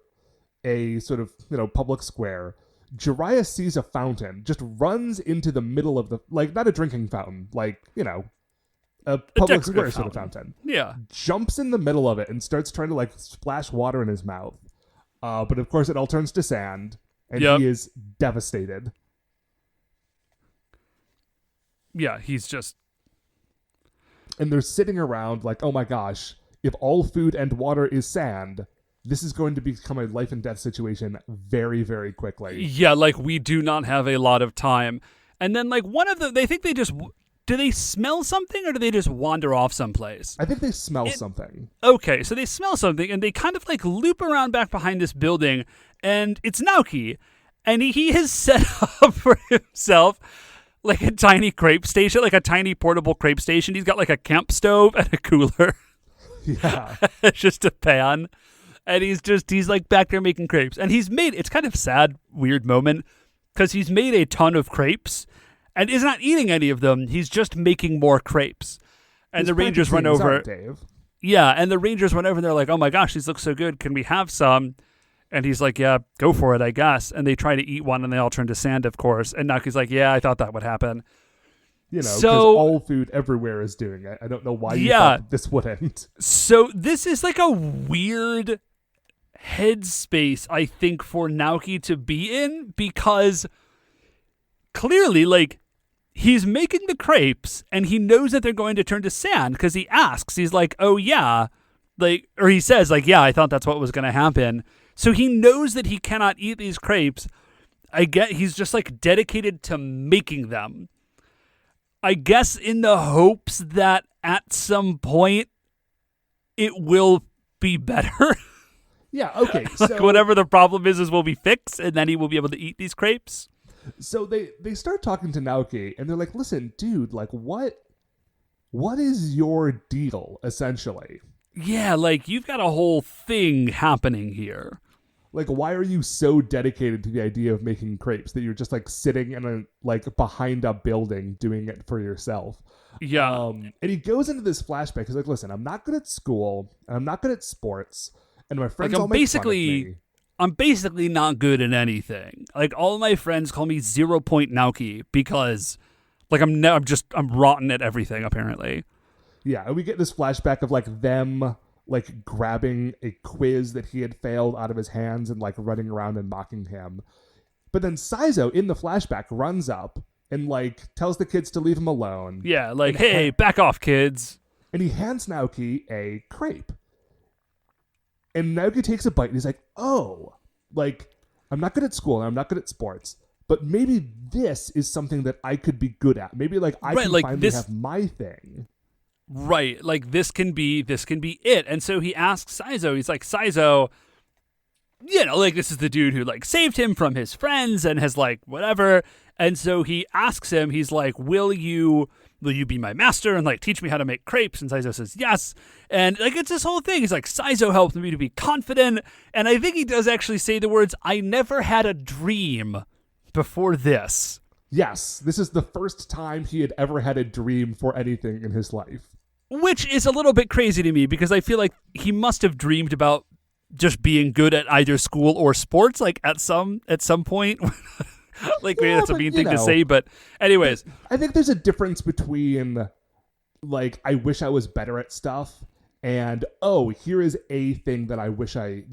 a sort of, public square, Jiraiya sees a fountain, just runs into the middle of the, like, not a drinking fountain, like, you know, a public square sort of fountain. Yeah. Jumps in the middle of it and starts trying to, like, splash water in his mouth. But of course it all turns to sand, and he is devastated. Yeah, he's just... And they're sitting around like, oh my gosh, if all food and water is sand, this is going to become a life and death situation very, very quickly. Yeah, like, we do not have a lot of time. And then, like, one of them, they think they just... Do they smell something, or do they just wander off someplace? I think they smell something. Okay, so they smell something, and they kind of, like, loop around back behind this building, and it's Naoki. And he has set up for himself, like, a tiny crepe station, like a tiny portable crepe station. He's got, like, a camp stove and a cooler. Yeah. It's just a pan. And he's like back there making crepes. And it's kind of sad, weird moment, because he's made a ton of crepes and is not eating any of them. He's just making more crepes. And the Rangers run over. Dave. Yeah, and the Rangers run over and they're like, oh my gosh, these look so good. Can we have some? And he's like, yeah, go for it, I guess. And they try to eat one and they all turn to sand, of course. And Naoki's like, yeah, I thought that would happen. You know, because all food everywhere is doing it. I don't know why you thought this wouldn't. So this is like a weird headspace, I think, for Naoki to be in, because clearly, like, he's making the crepes and he knows that they're going to turn to sand because he asks. He's like, oh, yeah. Like, or he says, like, yeah, I thought that's what was going to happen. So he knows that he cannot eat these crepes. He's just, like, dedicated to making them. I guess in the hopes that at some point it will be better. Yeah, okay. Like, whatever the problem is will be fixed, and then he will be able to eat these crepes. So they start talking to Naoki, and they're like, listen, dude, like, what is your deal, essentially? Yeah, like, you've got a whole thing happening here. Like, why are you so dedicated to the idea of making crepes that you're just, like, sitting in a, like, behind a building doing it for yourself? Yeah. And he goes into this flashback. He's like, listen, I'm not good at school, and I'm not good at sports, and my friends all make fun of me. I'm basically not good at anything. Like, all of my friends call me 0 Point Naoki because, like, I'm rotten at everything, apparently. Yeah, and we get this flashback of, like, them, like, grabbing a quiz that he had failed out of his hands and, like, running around and mocking him. But then Saizo, in the flashback, runs up and, like, tells the kids to leave him alone. Yeah, like, hey, back off, kids. And he hands Naoki a crepe. And Naoki takes a bite and he's like, oh, like, I'm not good at school and I'm not good at sports, but maybe this is something that I could be good at. Maybe, like, I can finally have my thing. Right, like, this can be it. And so he asks Saizo, he's like, Saizo, you know, like, this is the dude who, like, saved him from his friends and has, like, whatever. And so he asks him, he's like, will you be my master and, like, teach me how to make crepes? And Saizo says yes. And, like, it's this whole thing. He's like, Saizo helped me to be confident. And I think he does actually say the words, I never had a dream before this. Yes, this is the first time he had ever had a dream for anything in his life. Which is a little bit crazy to me because I feel like he must have dreamed about just being good at either school or sports, like, at some point. Like, maybe that's a mean thing to say, but anyways. I think there's a difference between, like, I wish I was better at stuff and, oh, here is a thing that I wish I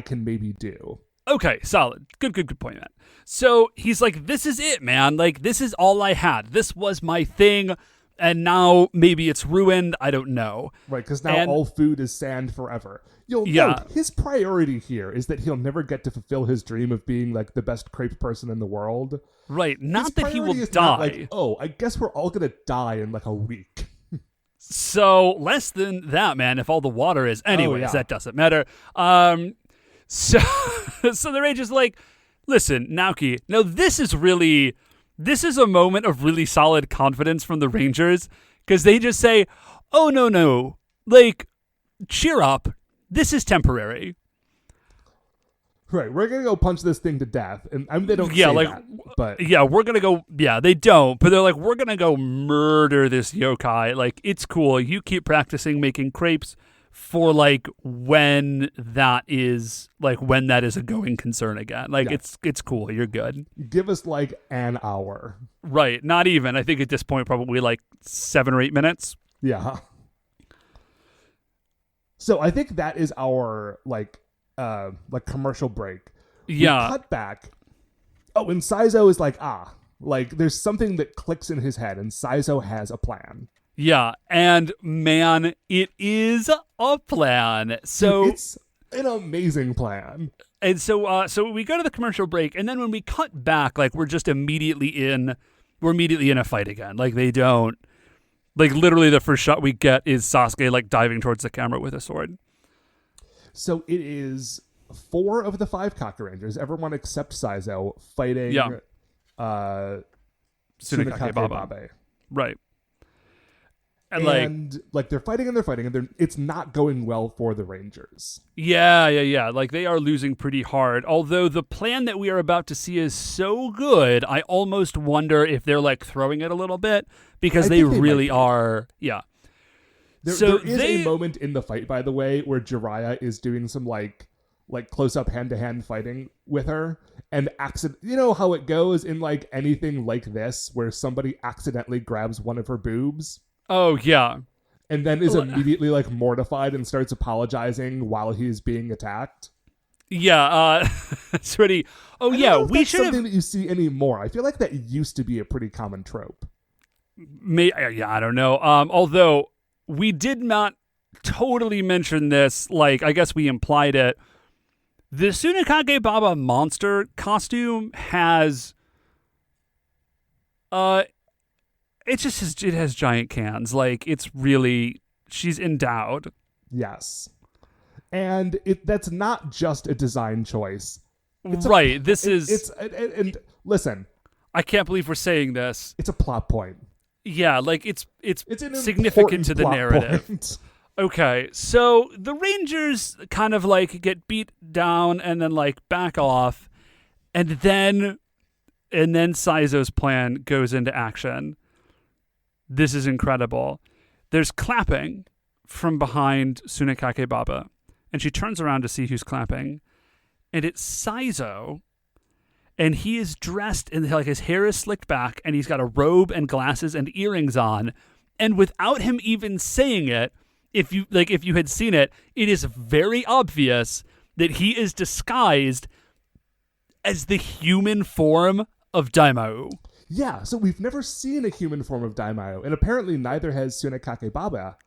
can maybe do. Okay, solid. Good point, Matt. So he's like, this is it, man. Like, this is all I had. This was my thing. And now maybe it's ruined. I don't know. Right, because now all food is sand forever. You'll note his priority here is that he'll never get to fulfill his dream of being, like, the best crepe person in the world. Right, not that he will die. Not like, oh, I guess we're all going to die in, like, a week. So less than that, man, if all the water is. Anyways, that doesn't matter. So the Ranger's like, listen, Naoki, now this is a moment of really solid confidence from the Rangers, because they just say, oh, no, like, cheer up. This is temporary. Right, we're going to go punch this thing to death. And they don't say that, but... Yeah, we're going to go... Yeah, they don't, but they're like, we're going to go murder this yokai. Like, it's cool. You keep practicing making crepes for like when that is a going concern again. Like it's cool. You're good. Give us like an hour. Right. Not even. I think at this point probably like 7 or 8 minutes. Yeah. So I think that is our like commercial break. Yeah. We cut back. Oh, and Saizo is like, like there's something that clicks in his head, and Saizo has a plan. Yeah, and man, it is a plan. So it's an amazing plan. And so we go to the commercial break, and then when we cut back, like we're immediately in a fight again. Like they don't, like literally the first shot we get is Sasuke like diving towards the camera with a sword. So it is 4 of the 5 Kakurangers, everyone except Saizo, fighting Tsunekake Baba. Right. And they're fighting and it's not going well for the Rangers. Yeah. Like they are losing pretty hard. Although the plan that we are about to see is so good, I almost wonder if they're like throwing it a little bit because they really are. Yeah. There is a moment in the fight, by the way, where Jiraiya is doing some like close-up hand-to-hand fighting with her, and you know how it goes in like anything like this, where somebody accidentally grabs one of her boobs. Oh yeah, and then is immediately like mortified and starts apologizing while he's being attacked. Yeah, it's pretty. Oh yeah, we should something that you see anymore. I feel like that used to be a pretty common trope. I don't know. Although we did not totally mention this, like I guess we implied it. The Tsunekake Baba monster costume has, it has giant cans. Like it's really, she's endowed. Yes, and that's not just a design choice. And listen, I can't believe we're saying this. It's a plot point. Yeah, like it's significant to the narrative. Okay, so the Rangers kind of like get beat down and then like back off, and then Saizo's plan goes into action. This is incredible. There's clapping from behind Tsunekake Baba, and she turns around to see who's clapping, and it's Saizo, and he is dressed in like his hair is slicked back, and he's got a robe and glasses and earrings on, and without him even saying it. If you had seen it, it is very obvious that he is disguised as the human form of Daimao. Yeah, so we've never seen a human form of Daimao, and apparently neither has Tsunekake Baba.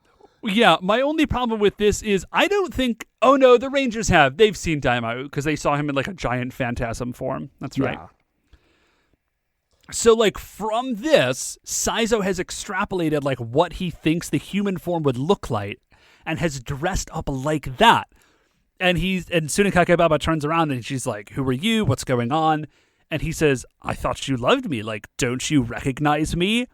Yeah, my only problem with this is I don't think... Oh no, the Rangers have. They've seen Daimao because they saw him in like a giant phantasm form. That's right. Yeah. So, like, from this, Saizo has extrapolated, like, what he thinks the human form would look like and has dressed up like that. And Tsunekake Baba turns around and she's like, who are you? What's going on? And he says, I thought you loved me. Like, don't you recognize me?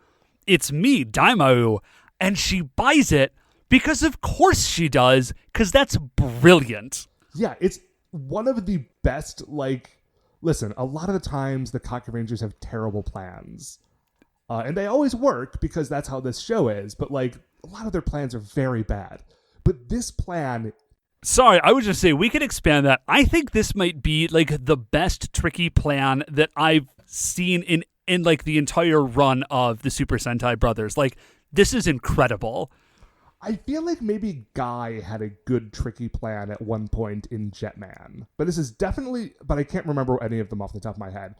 It's me, Daimao. And she buys it because of course she does, because that's brilliant. Yeah, it's one of the best, like... Listen, a lot of the times the Kakurangers have terrible plans. And they always work because that's how this show is. But, like, a lot of their plans are very bad. But this plan... Sorry, I would just say we could expand that. I think this might be, like, the best tricky plan that I've seen in like, the entire run of the Super Sentai Brothers. Like, this is incredible. I feel like maybe Guy had a good tricky plan at one point in Jetman. But this is definitely... But I can't remember any of them off the top of my head.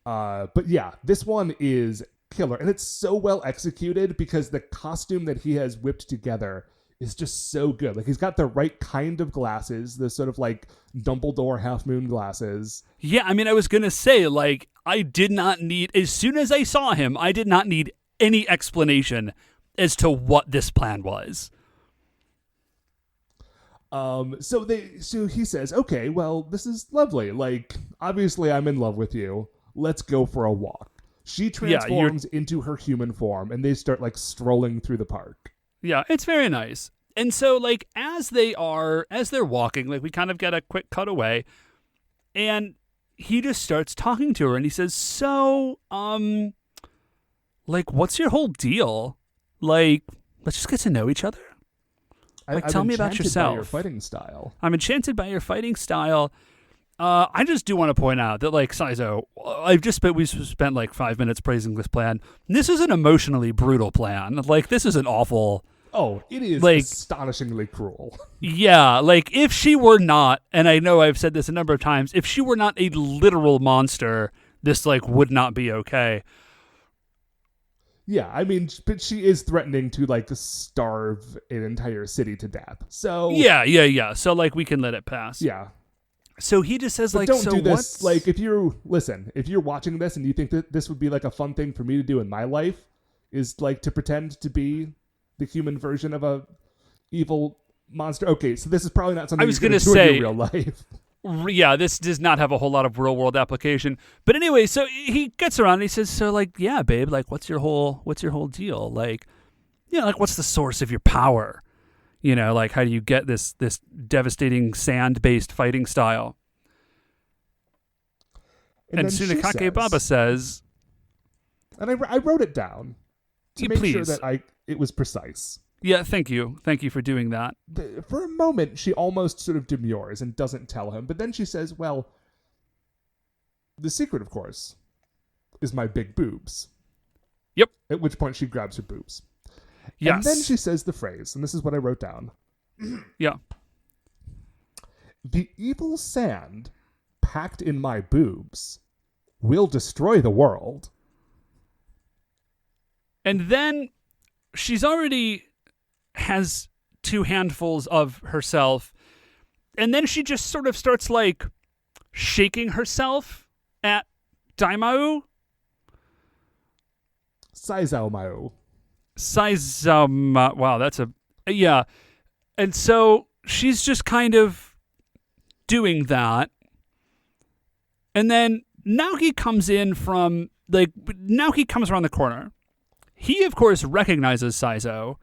But yeah, this one is killer. And it's so well executed because the costume that he has whipped together is just so good. Like, he's got the right kind of glasses, the sort of like Dumbledore Half Moon glasses. Yeah, I mean, I was going to say, like, I did not need... As soon as I saw him, I did not need any explanation as to what this plan was. So he says, okay, well, this is lovely. Like, obviously I'm in love with you. Let's go for a walk. She transforms into her human form and they start like strolling through the park. Yeah, it's very nice. And so like as they're walking, like we kind of get a quick cutaway and he just starts talking to her and he says, so, like, what's your whole deal? Like, let's just get to know each other. Like, tell me about yourself. By your fighting style. I'm enchanted by your fighting style. I just do want to point out that, like, Saizo, we've spent like 5 minutes praising this plan. This is an emotionally brutal plan. Like, this is an awful. Oh, it is like, astonishingly cruel. Yeah, like, if she were not, and I know I've said this a number of times, if she were not a literal monster, this, like, would not be okay. Yeah, I mean, but she is threatening to, like, starve an entire city to death. So Yeah. So, like, we can let it pass. Yeah. So he just says, but like, don't so do this. what's... Like, if you're watching this and you think that this would be, like, a fun thing for me to do in my life, is, like, to pretend to be the human version of a evil monster. Okay, so this is probably not something I was going to say, in real life. Yeah, this does not have a whole lot of real world application. But anyway, so he gets around and he says, so, like, yeah, babe, like, what's your whole deal? Like, you know, like, what's the source of your power? You know, like, how do you get this devastating sand-based fighting style? And Tsunekake Baba says... And I wrote it down to make sure please. that it was precise. Yeah, thank you. Thank you for doing that. For a moment, she almost sort of demurs and doesn't tell him. But then she says, well, the secret, of course, is my big boobs. Yep. At which point she grabs her boobs. Yes. And then she says the phrase, and this is what I wrote down. Yeah. The evil sand packed in my boobs will destroy the world. And then she's already has 2 handfuls of herself. And then she just sort of starts, like, shaking herself at Daimao. Saizao. Wow, that's a... Yeah. And so she's just kind of doing that. And then Naoki comes in from... Like, Naoki comes around the corner. He, of course, recognizes Saizo.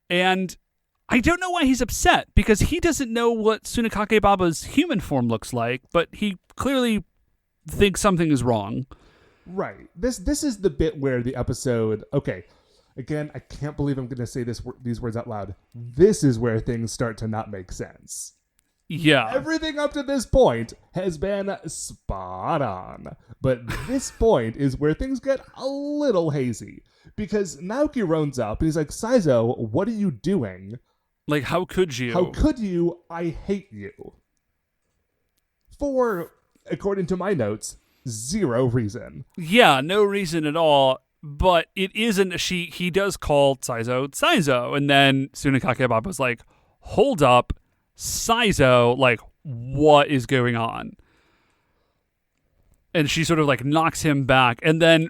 And I don't know why he's upset, because he doesn't know what Tsunekake Baba's human form looks like, but he clearly thinks something is wrong. Right. This is the bit where the episode... Okay, again, I can't believe I'm going to say these words out loud. This is where things start to not make sense. Yeah. Everything up to this point has been spot on. But this point is where things get a little hazy. Because Naoki runs up and he's like, Saizo, what are you doing? Like, how could you? How could you? I hate you. For, according to my notes, 0 reason. Yeah, no reason at all. But it isn't... He does call Saizo. And then Tsunekake Baba's like, hold up. Saizo, like, what is going on? And she sort of, like, knocks him back. And then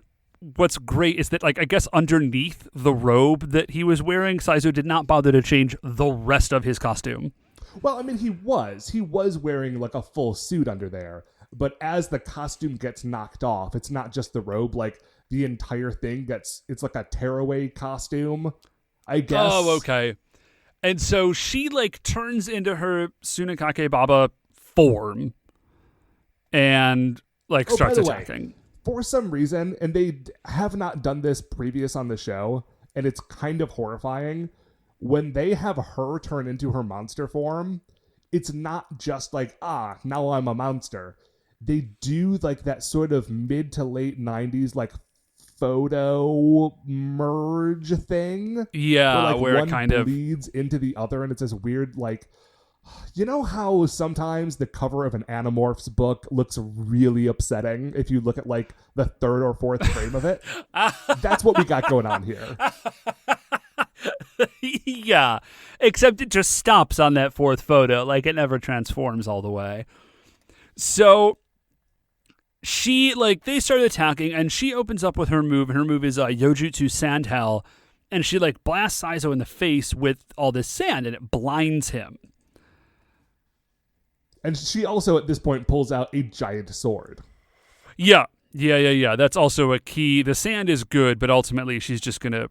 what's great is that, like, I guess underneath the robe that he was wearing, Saizo did not bother to change the rest of his costume. Well, I mean, he was wearing, like, a full suit under there. But as the costume gets knocked off, it's not just the robe, like, the entire thing it's like a tearaway costume, I guess. Oh, okay. And so she, like, turns into her Tsunekake Baba form and, like, starts attacking. For some reason, and they have not done this previous on the show, and it's kind of horrifying, when they have her turn into her monster form, it's not just like, now I'm a monster. They do, like, that sort of mid to late 90s, like, photo merge thing. Yeah, where it kind of bleeds into the other, and it's this weird, like, you know how sometimes the cover of an Animorphs book looks really upsetting if you look at, like, the 3rd or 4th frame of it? That's what we got going on here. Yeah, except it just stops on that 4th photo. Like, it never transforms all the way. So she, like, they start attacking, and she opens up with her move, and her move is Yojutsu Sand Hell, and she, like, blasts Saizo in the face with all this sand, and it blinds him. And she also, at this point, pulls out a giant sword. Yeah. That's also a key. The sand is good, but ultimately she's just gonna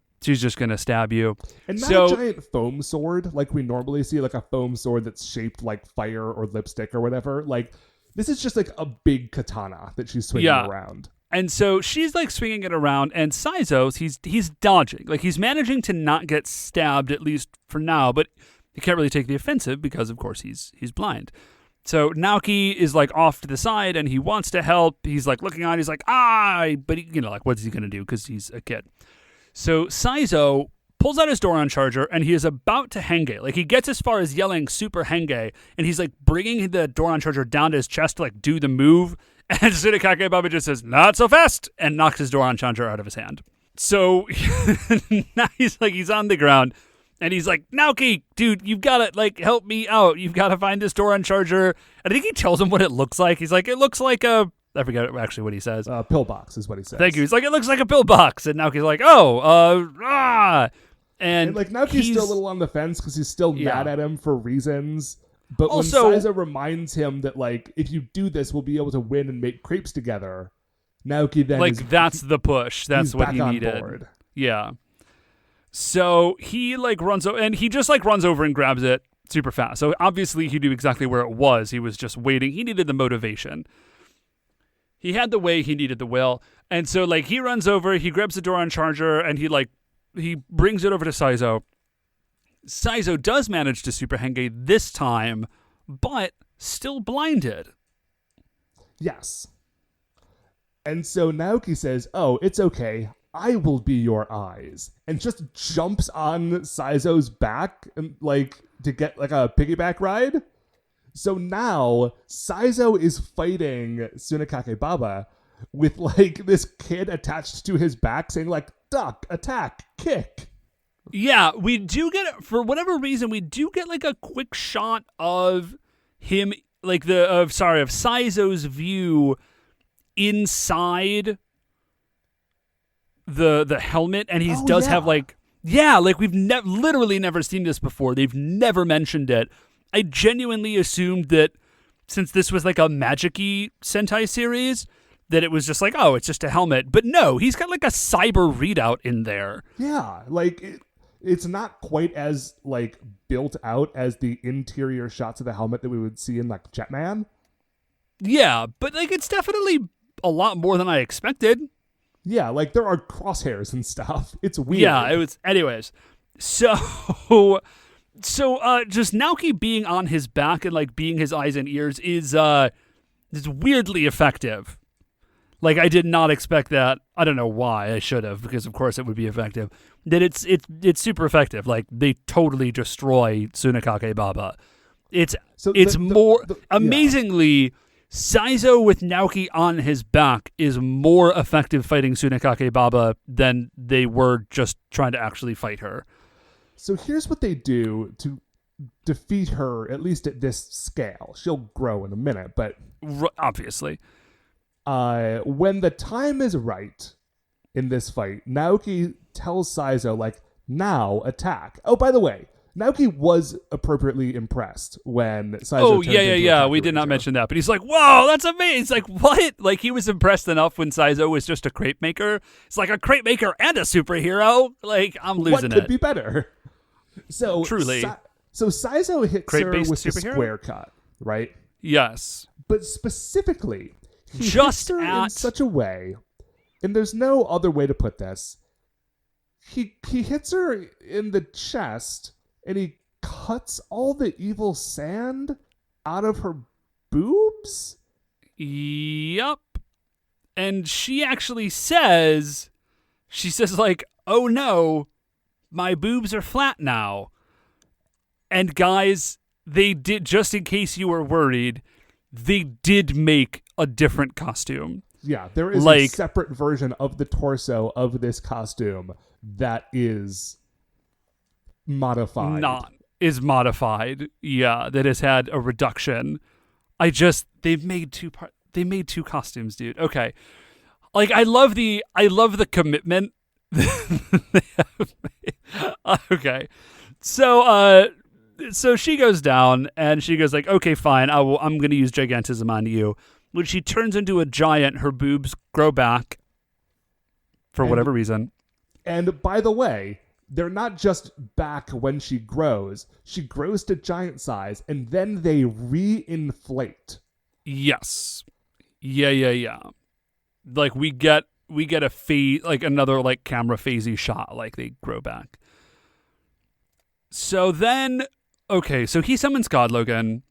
stab you. And not a giant foam sword like we normally see, like a foam sword that's shaped like fire or lipstick or whatever. Like, this is just like a big katana that she's swinging around. And so she's like swinging it around, and Saizo, he's dodging. Like he's managing to not get stabbed, at least for now, but he can't really take the offensive because, of course, he's blind. So Naoki is like off to the side, and he wants to help. He's like looking on. He's like, but he, like, what's he gonna do? Because he's a kid. So Saizo pulls out his Doron charger, and he is about to henge. Like he gets as far as yelling "Super Henge," and he's like bringing the Doron charger down to his chest to like do the move. And Tsunekake Baba just says, "Not so fast," and knocks his Doron charger out of his hand. So now he's on the ground. And he's like, "Naoki, dude, you've got to, like, help me out. You've got to find this Doron charger." And I think he tells him what it looks like. He's like, "It looks like a," I forget actually what he says. Pillbox is what he says. Thank you. He's like, "It looks like a pillbox." And Naoki's like, And like, Naoki's still a little on the fence because he's still mad at him for reasons. But also, when Saizo reminds him that, like, if you do this, we'll be able to win and make crepes together, Naoki then that's the push. That's what he needed. Board. Yeah. So he like runs over, and he just like runs over and grabs it super fast. So obviously he knew exactly where it was. He was just waiting. He needed the motivation. He had the way, he needed the will. And so like he runs over, he grabs the Doron charger, and he brings it over to Saizo. Saizo does manage to super henge this time, but still blinded. Yes. And so Naoki says, "Oh, it's okay. I will be your eyes," and just jumps on Saizo's back and like to get like a piggyback ride. So now Saizo is fighting Tsunekake Baba with like this kid attached to his back saying like, "Duck, attack, kick." Yeah, we do get, for whatever reason, we do get like a quick shot of him, like of Saizo's view inside the helmet, and he have like, like we've literally never seen this before. They've never mentioned it. I genuinely assumed that since this was like a magic-y Sentai series, that it was just like, oh, it's just a helmet. But no, he's got like a cyber readout in there. Yeah, like it's not quite as like built out as the interior shots of the helmet that we would see in like Jetman. Yeah, but like it's definitely a lot more than I expected. Yeah, like there are crosshairs and stuff. It's weird. Yeah, it was. Anyways, so just Naoki being on his back and like being his eyes and ears is weirdly effective. Like I did not expect that. I don't know why. I should have, because of course it would be effective. That it's super effective. Like they totally destroy Tsunekake Baba. It's amazingly. Saizo with Naoki on his back is more effective fighting Tsunekake Baba than they were just trying to actually fight her. So here's what they do to defeat her, at least at this scale. She'll grow in a minute, but... Obviously. When the time is right in this fight, Naoki tells Saizo, like, "Now attack." Oh, by the way, Naoki was appropriately impressed when Saizo turned into a we did not mention that. But he's like, "Whoa, that's amazing." It's like, what? Like, he was impressed enough when Saizo was just a crepe maker. It's like a crepe maker and a superhero. Like, I'm losing it. What could be better? So truly. So Saizo hits her with the superhero? square cut, right? Yes. But specifically, he just hits her in such a way, and there's no other way to put this. He hits her in the chest, and he cuts all the evil sand out of her boobs? Yup. And she actually says, like, "Oh no, my boobs are flat now." And guys, they did, just in case you were worried, they did make a different costume. Yeah, there is a separate version of the torso of this costume that is modified. Yeah, that has had a reduction. They've made two costumes, dude. Okay. Like I love the commitment they have made. Okay. So she goes down and she goes like, "Okay, fine. I'm going to use gigantism on you." When she turns into a giant, her boobs grow back for whatever reason. And by the way, they're not just back when she grows. She grows to giant size, and then they reinflate. Yes. Yeah. like we get a phase, like another like camera phasey shot, like they grow back. So then, okay, so he summons God Logan,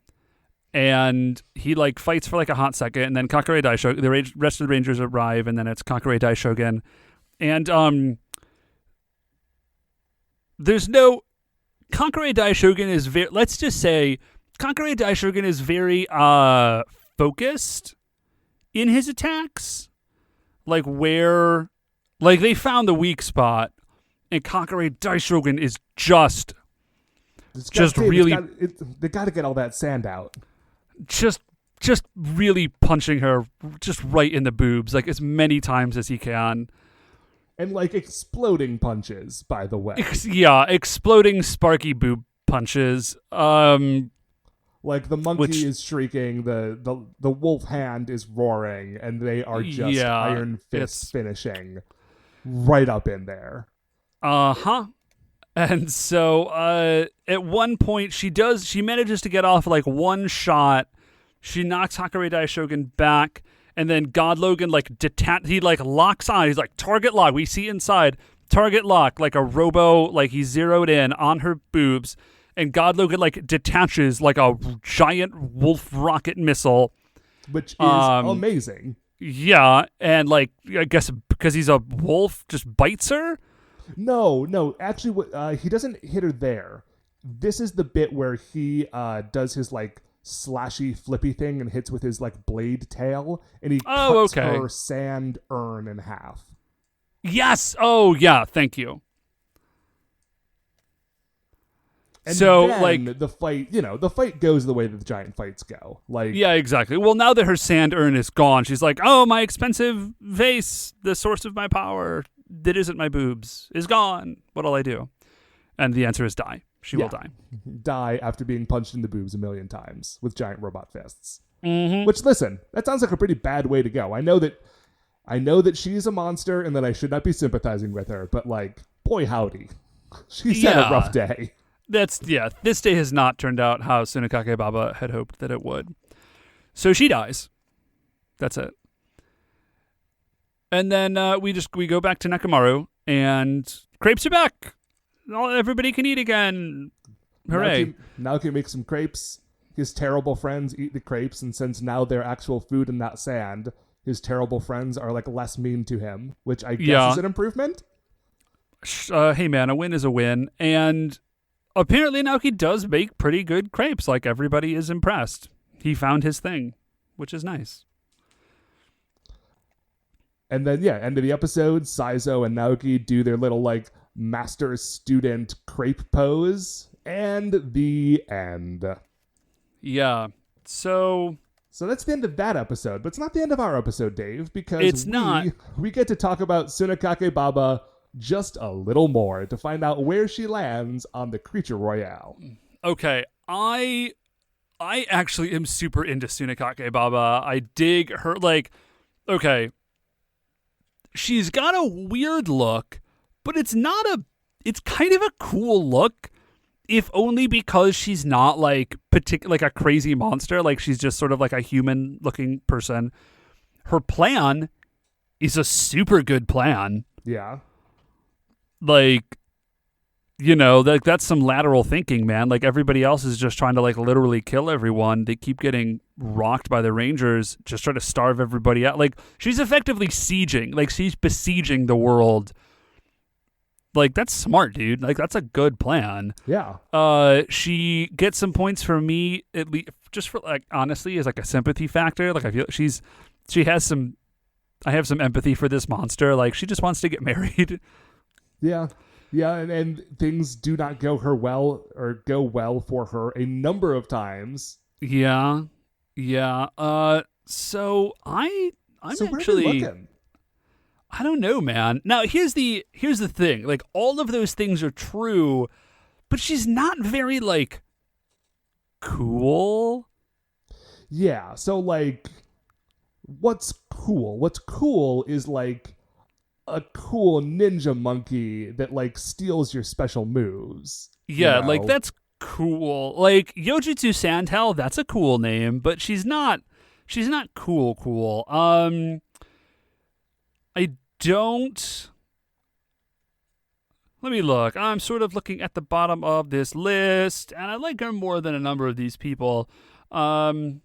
and he like fights for like a hot second, and then Kakuranger Daishogun, the rest of the Rangers arrive, and then it's Kakuranger Daishogun, and there's no Kakuranger Daishogun is very. Let's just say Kakuranger Daishogun is very focused in his attacks, like where, like they found the weak spot, and Kakuranger Daishogun is just really. They got to get all that sand out. Just really punching her just right in the boobs, like as many times as he can. And like exploding punches, by the way. Exploding sparky boob punches. Like the monkey is shrieking, the wolf hand is roaring, and they are just iron fists finishing right up in there. And so at one point she manages to get off like one shot. She knocks Kakuranger Daishogun back, and then God Logan like he like locks on. He's like target lock. We see inside target lock, like a robo, like he's zeroed in on her boobs, and God Logan like detaches like a giant wolf rocket missile, which is amazing. Yeah, and like I guess because he's a wolf, just bites her. No. Actually, he doesn't hit her there. This is the bit where he does his like slashy flippy thing and hits with his like blade tail, and he cuts her sand urn in half. Yes. Oh yeah. Thank you. And so then like the fight goes the way that the giant fights go. Like yeah, exactly. Well, now that her sand urn is gone, she's like, oh, my expensive vase, the source of my power that isn't my boobs, is gone. What'll I do? And the answer is die. She will die. Die after being punched in the boobs 1 million times with giant robot fists. Mm-hmm. Which, listen, that sounds like a pretty bad way to go. I know that she's a monster and that I should not be sympathizing with her, but like, boy howdy, she's had a rough day. This day has not turned out how Tsunekake Baba had hoped that it would. So she dies. That's it. And then we go back to Nekomaru, and crepes are back. Everybody can eat again. Hooray. Naoki makes some crepes. His terrible friends eat the crepes, and since now they're actual food and not sand, his terrible friends are like less mean to him, which I guess is an improvement. Hey man, a win is a win. And apparently Naoki does make pretty good crepes. Like everybody is impressed. He found his thing, which is nice. And then, end of the episode, Saizo and Naoki do their little, like, master-student crepe pose, and the end. Yeah, so that's the end of that episode, but it's not the end of our episode, Dave, because we get to talk about Tsunekake Baba just a little more to find out where she lands on the Creature Royale. Okay, I actually am super into Tsunekake Baba. I dig her, like, okay, she's got a weird look, but it's kind of a cool look, if only because she's not like like a crazy monster. Like she's just sort of like a human looking person. Her plan is a super good plan. Yeah. Like, that's some lateral thinking, man. Like everybody else is just trying to like literally kill everyone. They keep getting rocked by the Rangers, just try to starve everybody out. Like she's effectively sieging, like she's besieging the world. Like that's smart, dude. Like that's a good plan. Yeah. She gets some points from me, at least, just for like honestly, as like a sympathy factor. Like I feel I have some empathy for this monster. Like she just wants to get married. Yeah. Yeah, and things do not go well for her a number of times. Yeah. So I'm actually looking. I don't know, man. Now here's the thing. Like all of those things are true, but she's not very like cool. Yeah. So like, what's cool? What's cool is like a cool ninja monkey that like steals your special moves. Yeah, like that's cool. Like Yojutsu Sandhell, that's a cool name, but she's not cool. don't... Let me look. I'm sort of looking at the bottom of this list, and I like her more than a number of these people. Because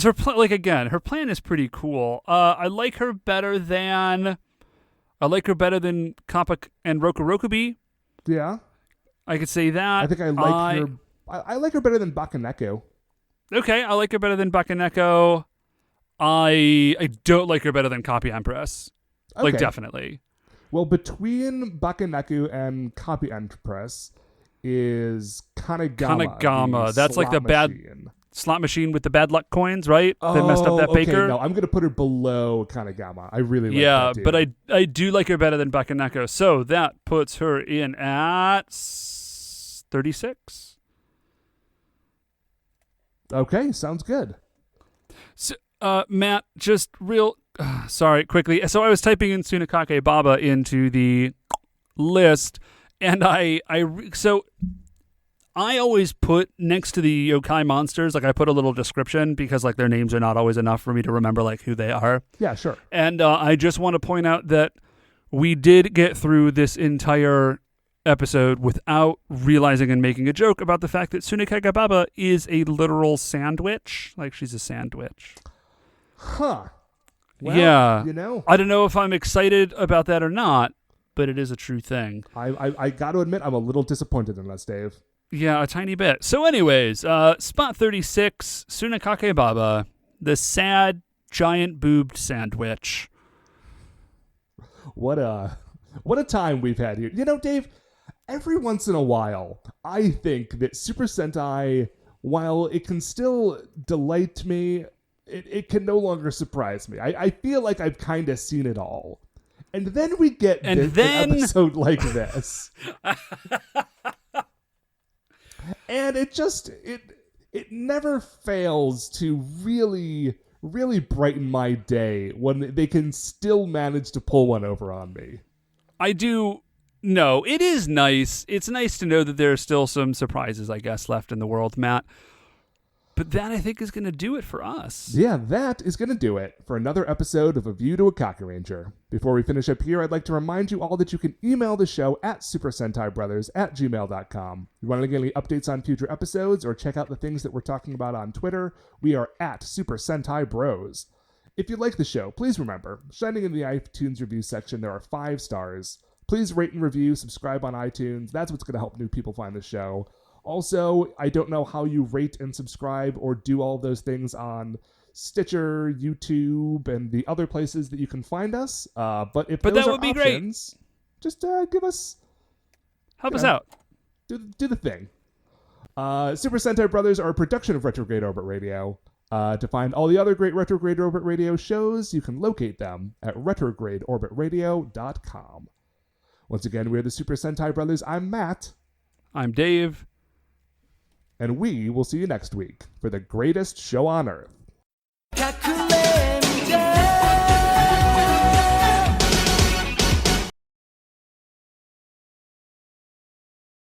her her plan is pretty cool. I like her better than Kappa and Rokurokubi. Yeah, I could say that. I think I like her. I like her better than Bakaneko. Okay, I like her better than Bakaneko. I don't like her better than Copy Empress. Okay. Like, definitely. Well, between Bakaneko and Copy Empress is Kanagama. Kanagama. That's like the bad slot machine with the bad luck coins, right? Oh, They messed up that baker. Okay, no, I'm going to put her below Kanagama. I really like that, but I do like her better than Bakaneko. So that puts her in at 36. Okay, sounds good. So, Matt, just sorry, quickly. So I was typing in Tsunekake Baba into the list, and I always put next to the yokai monsters, like I put a little description because like their names are not always enough for me to remember like who they are. Yeah, sure. And I just want to point out that we did get through this entire episode without realizing and making a joke about the fact that Tsunekage Baba is a literal sandwich. Like, she's a sandwich. Huh. Well, yeah. You know. I don't know if I'm excited about that or not, but it is a true thing. I got to admit, I'm a little disappointed in us, Dave. Yeah, a tiny bit. So anyways, spot 36, Tsunekake Baba, the sad, giant-boobed sandwich. What a time we've had here. You know, Dave, every once in a while, I think that Super Sentai, while it can still delight me, it can no longer surprise me. I feel like I've kind of seen it all. And then we get an episode like this. And it never fails to really, really brighten my day when they can still manage to pull one over on me. I do. No, it is nice. It's nice to know that there are still some surprises, I guess, left in the world, Matt. But that, I think, is going to do it for us. Yeah, that is going to do it for another episode of A View to a Kakuranger. Before we finish up here, I'd like to remind you all that you can email the show at supersentaibrothers@gmail.com. If you want to get any updates on future episodes or check out the things that we're talking about on Twitter, we are at Super Sentai Bros. If you like the show, please remember, shining in the iTunes review section, there are 5 stars. Please rate and review, subscribe on iTunes. That's what's going to help new people find the show. Also, I don't know how you rate and subscribe or do all those things on Stitcher, YouTube, and the other places that you can find us. But those that are would be options, great. Just give us... Help us out. Do the thing. Super Sentai Brothers are a production of Retrograde Orbit Radio. To find all the other great Retrograde Orbit Radio shows, you can locate them at retrogradeorbitradio.com. Once again, we're the Super Sentai Brothers. I'm Matt. I'm Dave. And we will see you next week for the greatest show on Earth.